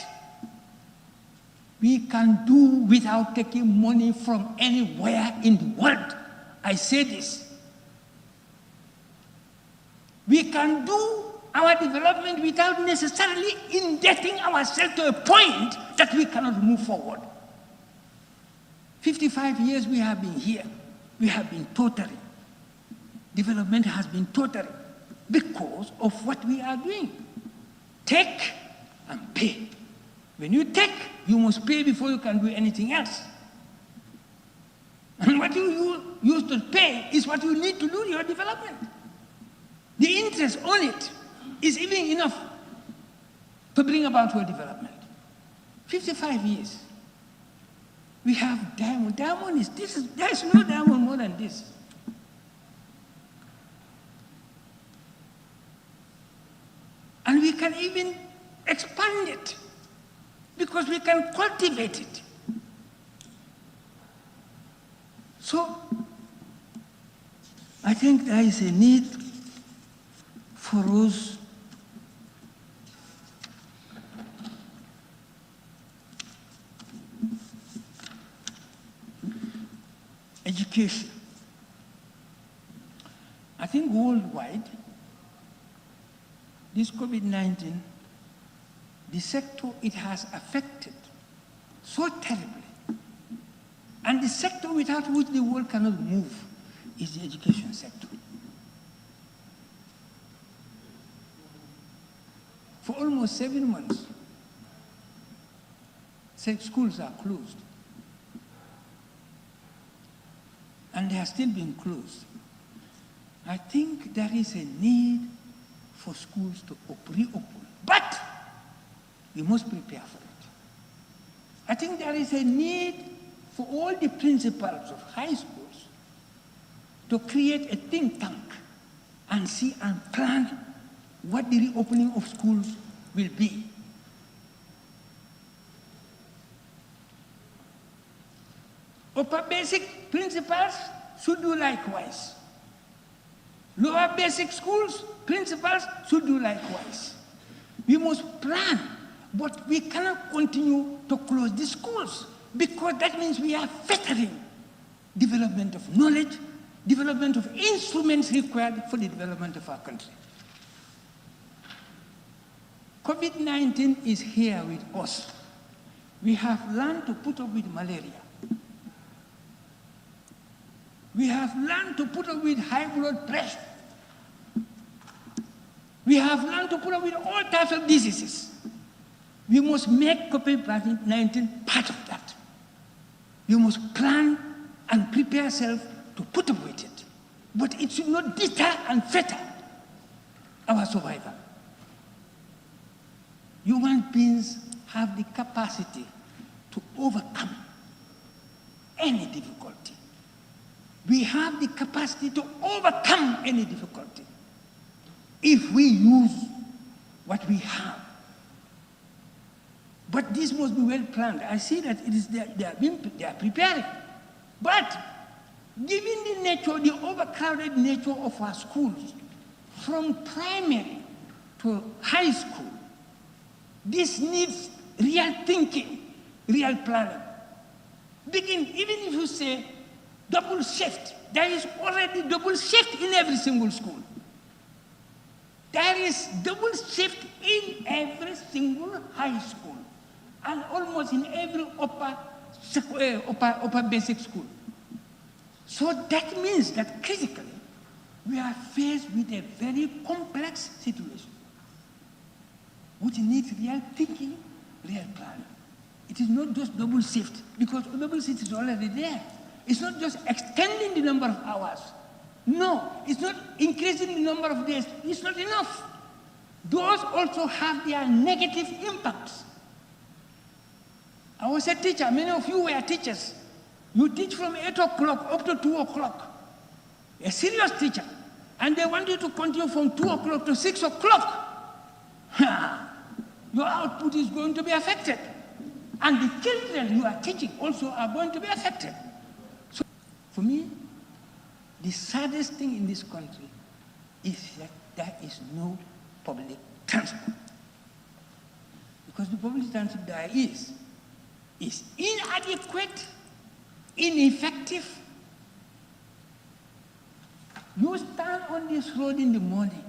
S17: We can do without taking money from anywhere in the world. I say this. We can do our development without necessarily indebting ourselves to a point that we cannot move forward. 55 years we have been here. We have been tottering. Development has been tottering because of what we are doing. Take and pay. When you take, you must pay before you can do anything else. And what you use to pay is what you need to do your development. The interest on it is even enough to bring about your development. 55 years. We have diamond. Diamond is this. There's no diamond more than this. And we can even expand it because we can cultivate it. So, I think there is a need for us education. I think worldwide, this COVID-19, the sector it has affected so terribly, and the sector without which the world cannot move is the education sector. For almost 7 months, schools are closed. And they are still being closed. I think there is a need for schools to reopen. But we must prepare for it. I think there is a need for all the principals of high schools to create a think tank and see and plan what the reopening of schools will be. Upper basic principals should do likewise. Lower basic schools, principals should do likewise. We must plan, but we cannot continue to close the schools because that means we are fettering development of knowledge, development of instruments required for the development of our country. COVID-19 is here with us. We have learned to put up with malaria. We have learned to put up with high blood pressure. We have learned to put up with all types of diseases. We must make COVID-19 part of that. We must plan and prepare ourselves to put up with it. But it should not deter and fetter our survival. Human beings have the capacity to overcome any difficulty. We have the capacity to overcome any difficulty if we use what we have. But this must be well planned. I see that it is they are preparing. But given the nature, the overcrowded nature of our schools, from primary to high school, this needs real thinking, real planning. Even if you say double shift, there is already double shift in every single school. There is double shift in every single high school and almost in every upper basic school. So that means that critically, we are faced with a very complex situation which needs real thinking, real planning. It is not just double shift, because double shift is already there. It's not just extending the number of hours. No, it's not increasing the number of days. It's not enough. Those also have their negative impacts. I was a teacher. Many of you were teachers. You teach from 8 o'clock up to 2 o'clock. A serious teacher. And they want you to continue from 2 o'clock to 6 o'clock. Your output is going to be affected. And the children you are teaching also are going to be affected. So, for me, the saddest thing in this country is that there is no public transport. Because the public transport there is inadequate, ineffective. You stand on this road in the morning,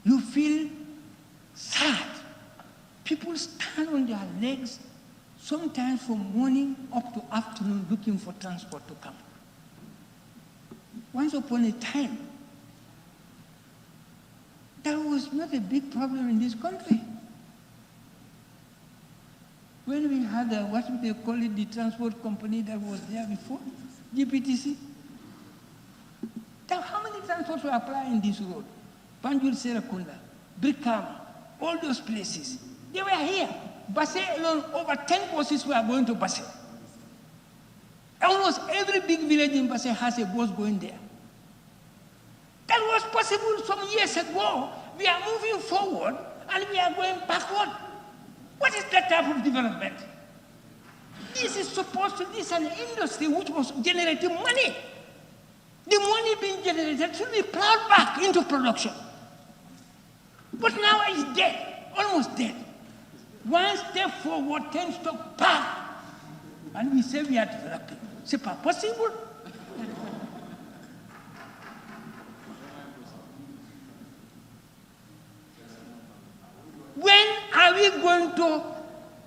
S17: you feel sad. People stand on their legs, sometimes from morning up to afternoon, looking for transport to come. Once upon a time, that was not a big problem in this country. When we had what they call it, the transport company that was there before, GPTC. How many transports were applying this road? Banjul Serakunda, Brikama, all those places. They were here. Basse alone, over 10 buses were going to Basse. Almost every big village in Basse has a bus going there. That was possible some years ago. We are moving forward and we are going backward. What is that type of development? This is an industry which was generating money. The money being generated should be plowed back into production. But now it's dead, almost dead. One step forward, 10 steps back. And we say we are developing. C'est pas possible. When are we going to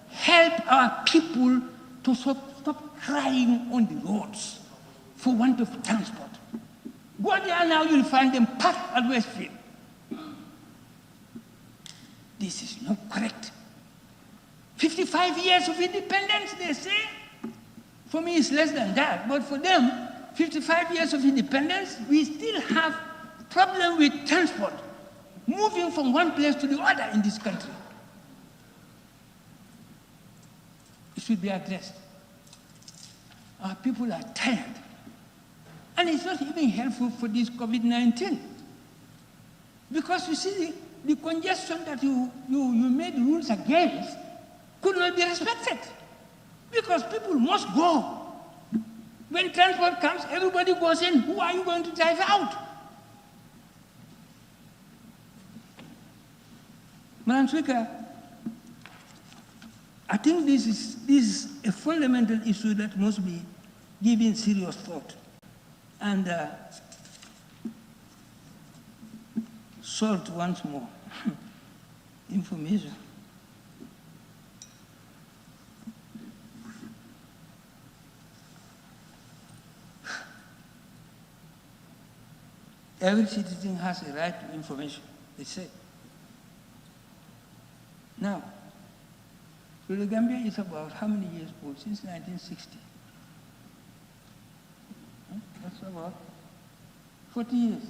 S17: help our people to stop crying on the roads for want of transport? Go there now, you'll find them packed at Westfield. This is not correct. 55 years of independence, they say. For me, it's less than that. But for them, 55 years of independence, we still have problem with transport, moving from one place to the other in this country. It should be addressed. Our people are tired. And it's not even helpful for this COVID-19. Because you see, the congestion that you made rules against could not be respected. Because people must go. When transport comes, everybody goes in. Who are you going to drive out? Madam Speaker, I think this is a fundamental issue that must be given serious thought and solved once more. Information. Every citizen has a right to information, they say. Now, the Gambia is about how many years old? Since 1960. That's about 40 years.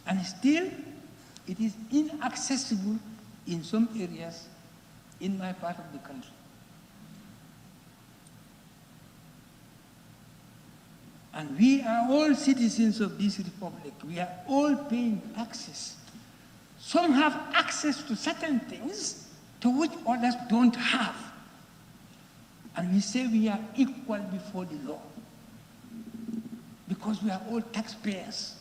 S17: And still, it is inaccessible in some areas in my part of the country. And we are all citizens of this republic. We are all paying taxes. Some have access to certain things to which others don't have. And we say we are equal before the law because we are all taxpayers.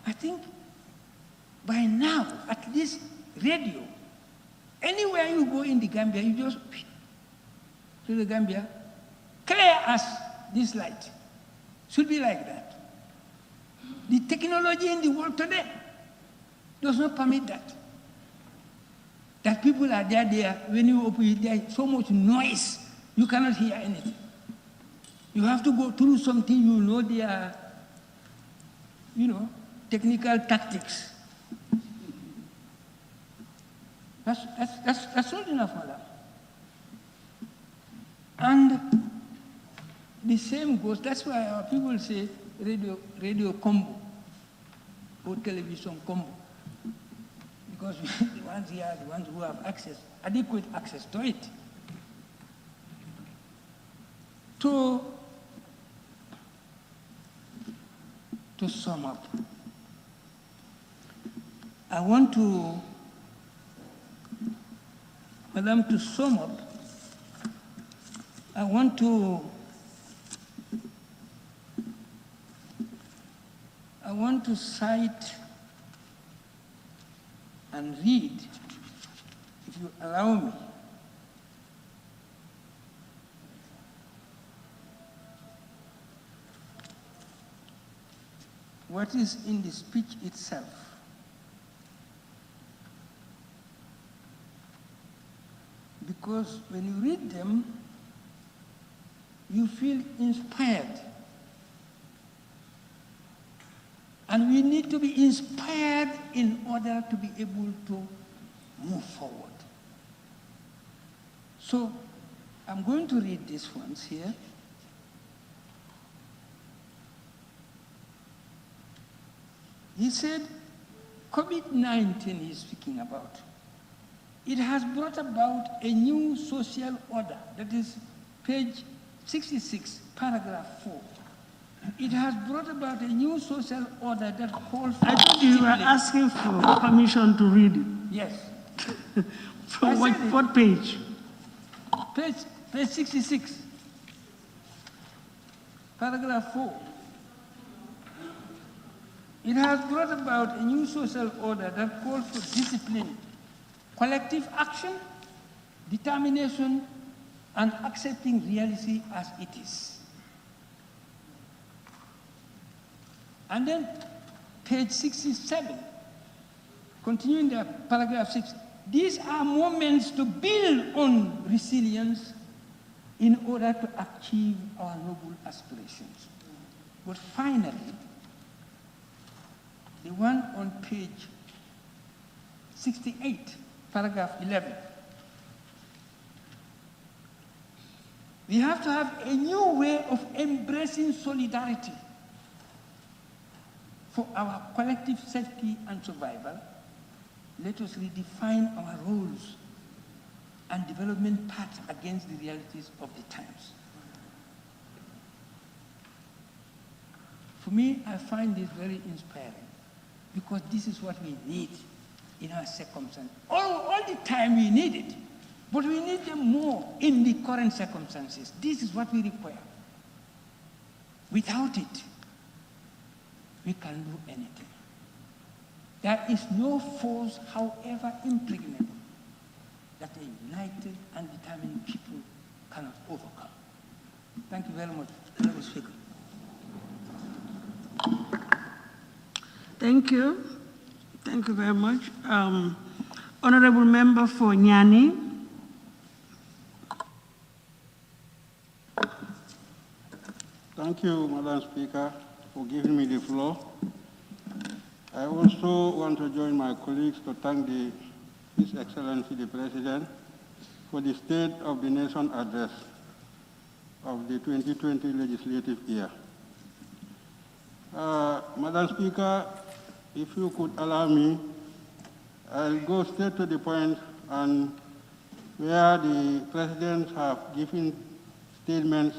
S17: I think by now, at least radio, anywhere you go in the Gambia, you just to the Gambia, clear as this light. Should be like that. The technology in the world today does not permit that. That people are there, when you open it, there is so much noise, you cannot hear anything. You have to go through something, you know their, technical tactics. That's not enough, madam. And the same goes, that's why our people say radio combo or television combo. Because the ones here are the ones who have access, adequate access to it. To sum up, I want to, madam, to sum up, I want to cite and read, if you allow me, what is in the speech itself. Because when you read them, you feel inspired. And we need to be inspired in order to be able to move forward. So I'm going to read these ones here. He said, COVID-19 he's speaking about. It has brought about a new social order. That is page 66, paragraph 4. It has brought about a new social order that calls for...
S5: I think you were asking for permission to read it.
S17: Yes.
S5: From what page?
S17: Page 66, paragraph 4. It has brought about a new social order that calls for discipline, collective action, determination, and accepting reality as it is. And then page 67, continuing the paragraph 6, these are moments to build on resilience in order to achieve our noble aspirations. But finally, the one on page 68, paragraph 11, we have to have a new way of embracing solidarity for our collective safety and survival. Let us redefine our roles and development paths against the realities of the times. For me, I find this very inspiring because this is what we need in our circumstances. All the time we need it, but we need them more in the current circumstances. This is what we require. Without it, we can do anything. There is no force, however impregnable, that a united and determined people cannot overcome. Thank you very much, Mr. Speaker.
S5: Thank you. Thank you very much. Honorable Member for Nyani.
S18: Thank you, Madam Speaker, for giving me the floor. I also want to join my colleagues to thank His Excellency the President for the State of the Nation address of the 2020 legislative year. Madam Speaker, if you could allow me, I'll go straight to the point, and where the President have given statements,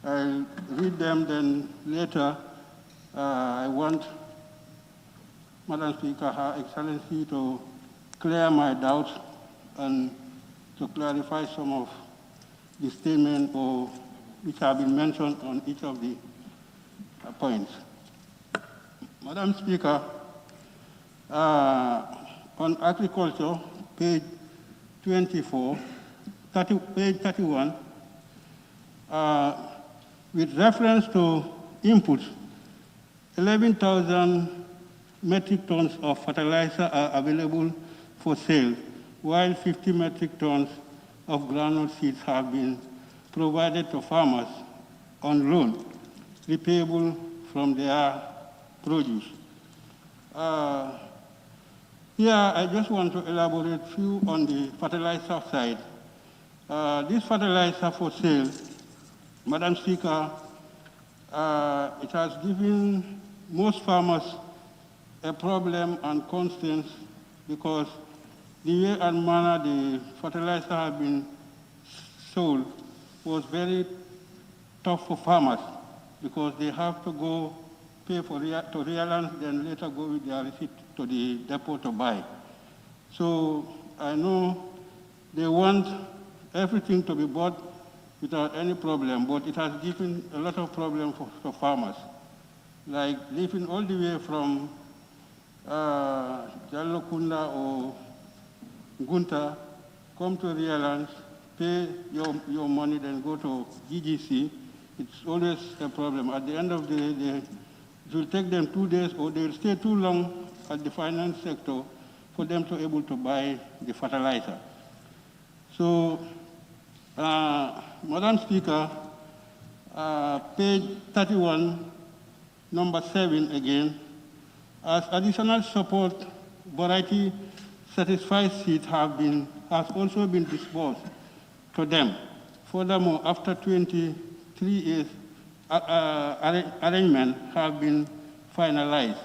S18: I'll read them, then later I want Madam Speaker, Her Excellency to clear my doubts and to clarify some of the statements which have been mentioned on each of the points. Madam Speaker, on agriculture, page 24, page 31, with reference to inputs, 11,000 metric tons of fertilizer are available for sale, while 50 metric tons of granule seeds have been provided to farmers on loan, repayable from their produce. Here, I just want to elaborate few on the fertilizer side. This fertilizer for sale, Madam Speaker, it has given most farmers a problem and constraints because the way and manner the fertilizer have been sold was very tough for farmers because they have to go pay to realign, then later go with their receipt to the depot to buy. So I know they want everything to be bought without any problem, but it has given a lot of problems for farmers, like living all the way from Jalokunda or Gunta, come to Realans, pay your money, then go to GGC. It's always a problem. At the end of the day, it will take them 2 days, or they will stay too long at the finance sector for them to be able to buy the fertilizer. So, Madam Speaker, page 31, number 7 again, as additional support, variety satisfied seeds has also been disbursed to them. Furthermore, after 23 years, arrangements have been finalized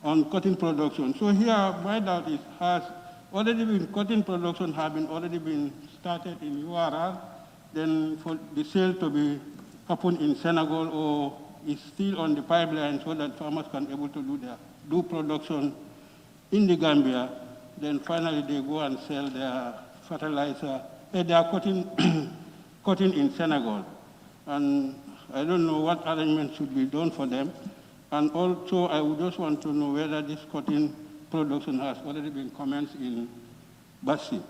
S18: on cotton production. So here, my doubt is, has already been, cotton production have been already been started in URR, then for the sale to be happen in Senegal, or is still on the pipeline so that farmers can able to do production in the Gambia, then finally they go and sell their fertilizer, their cotton, cotton in Senegal. And I don't know what arrangement should be done for them. And also, I would just want to know whether this cotton production has already been commenced in Bassi.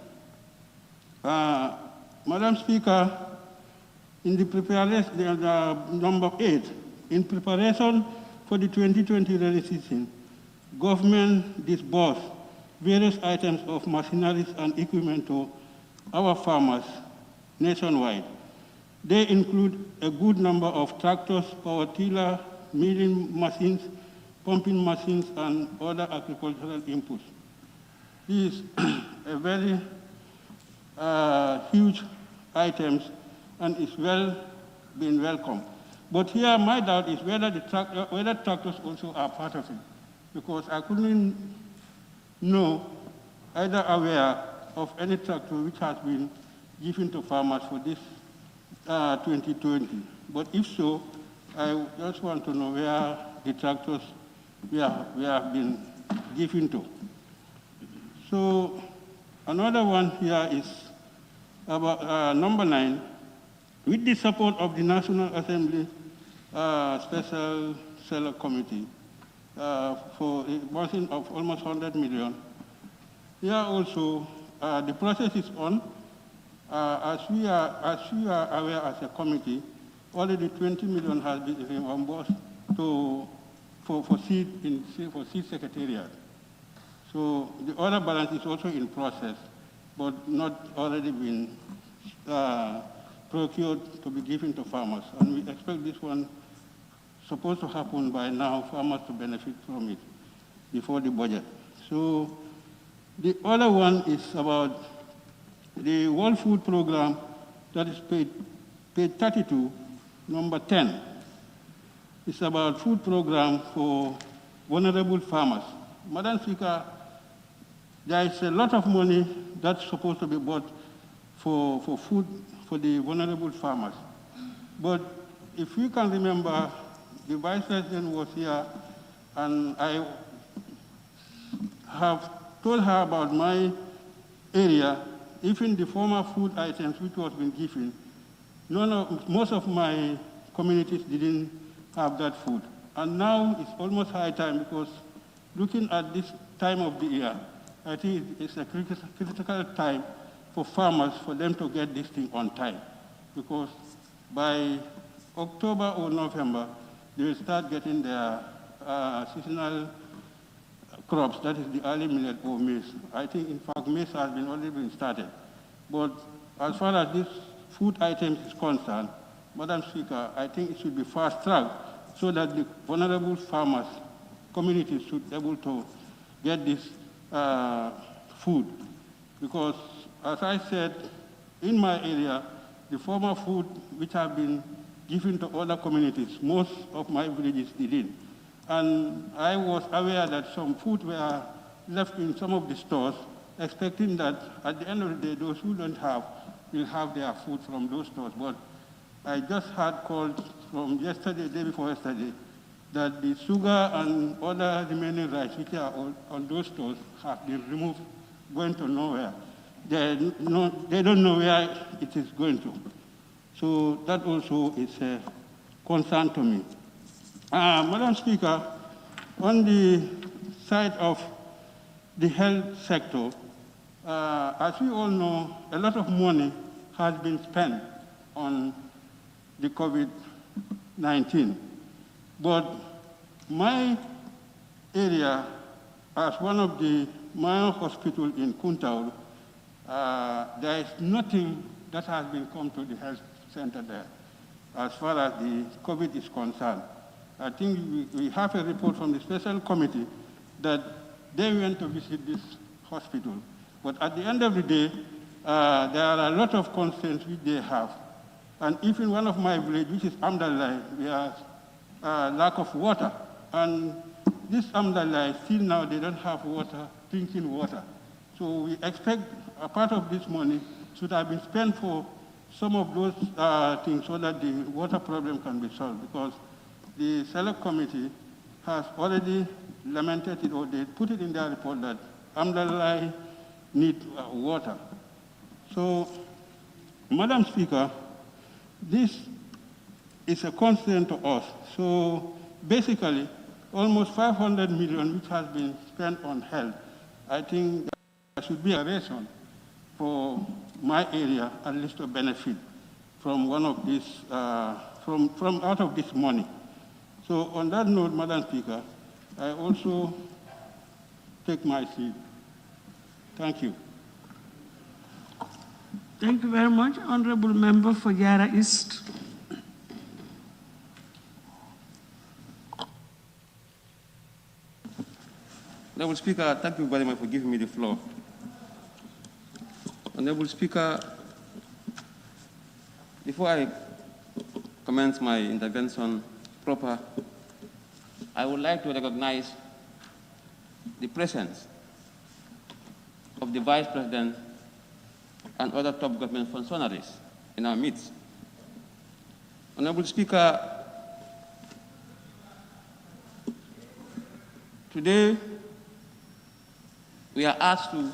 S18: Madam Speaker, in the preparation, number 8, in preparation for the 2020 rainy season, government disbursed various items of machineries and equipment to our farmers nationwide. They include a good number of tractors, power tiller, milling machines, pumping machines, and other agricultural inputs. These are very huge items, and it's been welcome. But here, my doubt is whether whether tractors also are part of it, because I couldn't know either aware of any tractor which has been given to farmers for this 2020. But if so, I just want to know where the tractors we have been given to. So another one here is about number 9. With the support of the National Assembly Special Select Committee for a budget of almost 100 million, here also the process is on. As we are aware as a committee, already 20 million has been reimbursed for seed secretariat. So the other balance is also in process, but not already been procured to be given to farmers. And we expect this one supposed to happen by now, farmers to benefit from it before the budget. So the other one is about the World Food Program, that is page 32, number 10. It's about food program for vulnerable farmers. Madam Speaker, there is a lot of money that's supposed to be bought for food for the vulnerable farmers. But if you can remember, the Vice President was here, and I have told her about my area. Even the former food items which was been given, most of my communities didn't have that food. And now it's almost high time, because looking at this time of the year, I think it's a critical time for farmers, for them to get this thing on time. Because by October or November, they will start getting their seasonal crops, that is the early millet or maize. I think, in fact, maize has already been started. But as far as this food item is concerned, Madam Speaker, I think it should be fast-tracked so that the vulnerable farmers, communities should be able to get this food. Because, as I said, in my area, the former food which have been given to other communities, most of my villages didn't. And I was aware that some food were left in some of the stores, expecting that at the end of the day, those who don't have will have their food from those stores. But I just had called from yesterday, day before yesterday, that the sugar and other remaining rice which are on those stores have been removed, going to nowhere. They don't know where it is going to. So that also is a concern to me. Madam Speaker, on the side of the health sector, as we all know, a lot of money has been spent on the COVID-19. But my area, as one of the minor hospitals in Kuntaul, there is nothing that has been come to the health center there as far as the COVID is concerned. I think we have a report from the special committee that they went to visit this hospital. But at the end of the day, there are a lot of concerns which they have. And even one of my village, which is Amdalai, we have lack of water. And this Amdalai, still now they don't have water, drinking water. So we expect a part of this money should have been spent for some of those things so that the water problem can be solved. Because the select committee has already lamented it, or they put it in their report that Amdalai need water. So, Madam Speaker, this is a concern to us. So basically, almost 500 million which has been spent on health. I think there should be a reason for my area at least to benefit from one of these, from out of this money. So on that note, Madam Speaker, I also take my seat. Thank you.
S5: Thank you very much, Honorable Member for Yara East.
S19: Honorable Speaker, thank you very much for giving me the floor. Honorable Speaker, before I commence my intervention proper, I would like to recognize the presence of the Vice President and other top government functionaries in our midst. Honorable Speaker, today we are asked to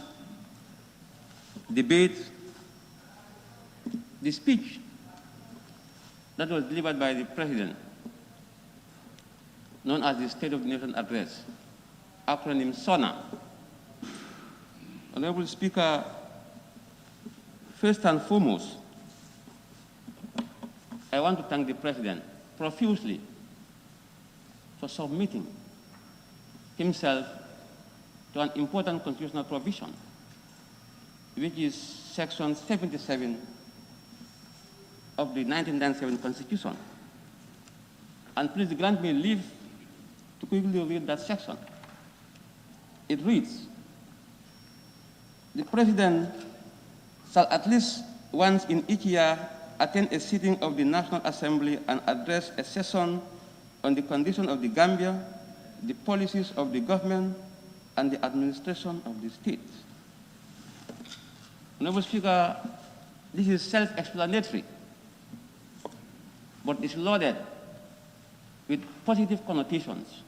S19: debate the speech that was delivered by the President, known as the State of the Nation Address, acronym SONA. Honorable Speaker, first and foremost, I want to thank the President profusely for submitting himself to an important constitutional provision, which is Section 77 of the 1997 Constitution. And please grant me leave to quickly read that section. It reads, the President shall at least once in each year attend a sitting of the National Assembly and address a session on the condition of the Gambia, the policies of the government, and the administration of the state. Honorable Speaker, this is self-explanatory, but it's loaded with positive connotations.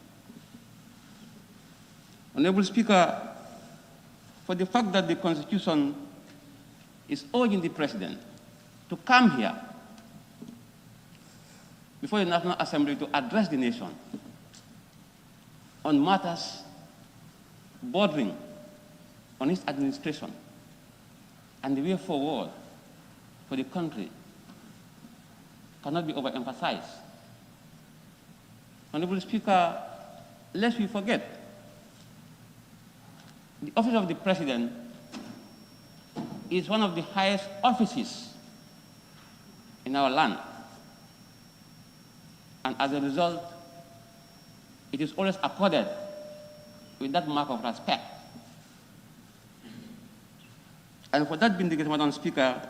S19: Honorable Speaker, for the fact that the Constitution is urging the President to come here before the National Assembly to address the nation on matters bordering on his administration and the way forward for the country cannot be overemphasized. Honorable Speaker, lest we forget, the office of the President is one of the highest offices in our land. And as a result, it is always accorded with that mark of respect. And for that vindication, Madam Speaker,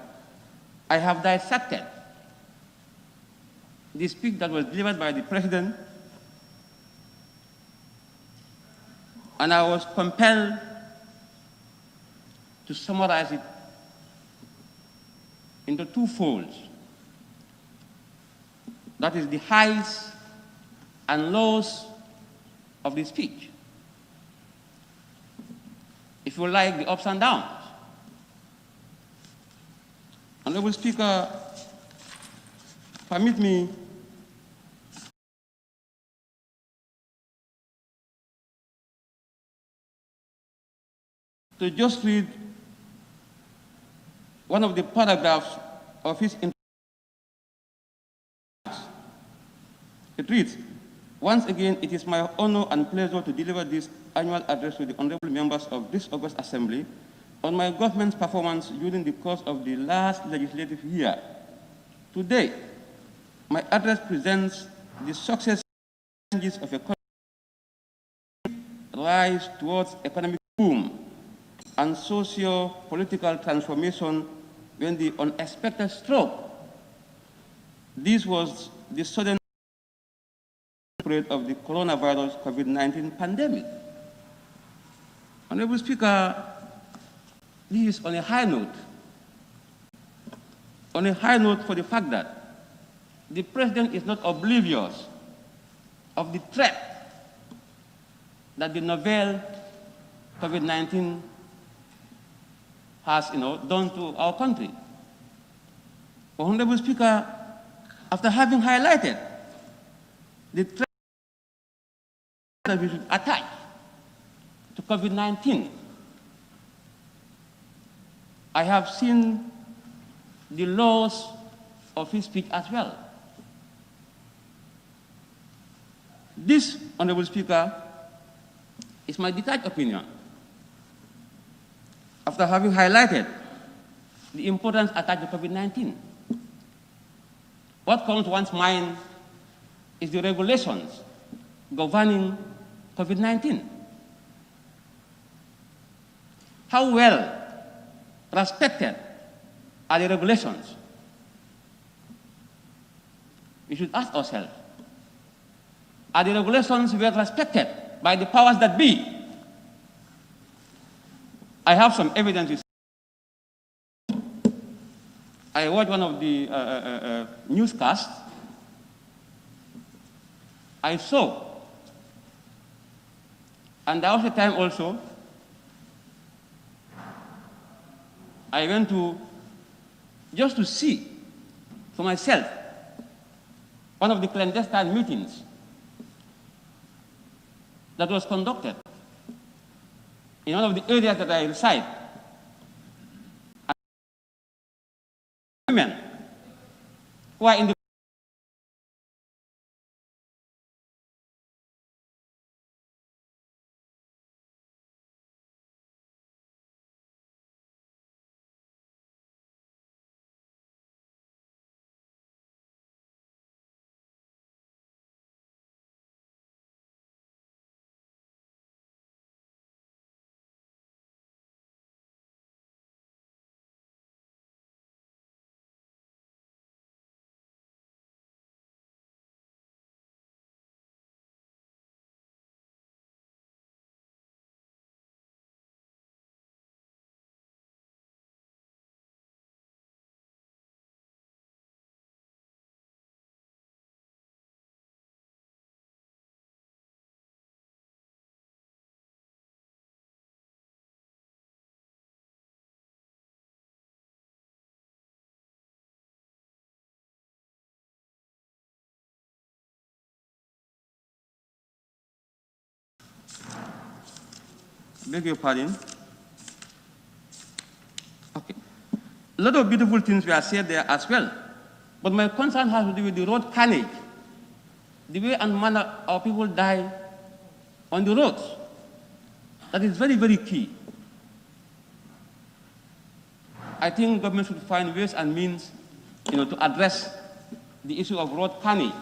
S19: I have dissected the speech that was delivered by the President, and I was compelled to summarize it into two folds. That is the highs and lows of the speech. If you like, the ups and downs. Honorable Speaker, permit me to just read one of the paragraphs of his introduction. It reads, once again, it is my honor and pleasure to deliver this annual address to the honorable members of this August Assembly on my government's performance during the course of the last legislative year. Today, my address presents the success challenges of a country rise towards economic boom and socio-political transformation when the unexpected stroke. This was the sudden outbreak of the coronavirus COVID-19 pandemic. Honorable Speaker, this is on a high note. On a high note for the fact that the President is not oblivious of the threat that the novel COVID-19 has done to our country. Honorable Speaker, after having highlighted the threat that we should attach to COVID-19, I have seen the loss of his speech as well. This, Honorable Speaker, is my detached opinion. After having highlighted the importance attached to COVID-19, what comes to one's mind is the regulations governing COVID-19. How well respected are the regulations? We should ask ourselves, are the regulations well respected by the powers that be? I have some evidence. I watched one of the newscasts. I saw, and there was a time also, I went to, just to see for myself, one of the clandestine meetings that was conducted in one of the areas that I reside. Women who are in the Beg your pardon. Okay. A lot of beautiful things were said there as well. But my concern has to do with the road carnage, the way and manner our people die on the roads. That is very, very key. I think government should find ways and means, to address the issue of road carnage,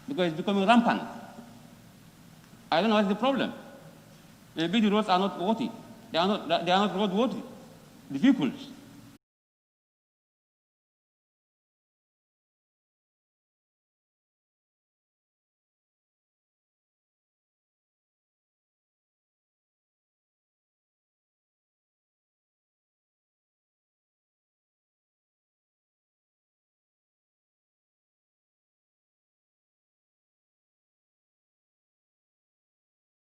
S19: because it's becoming rampant. I don't know what's the problem. Maybe the roads are not worthy. They are not road worthy. The vehicles.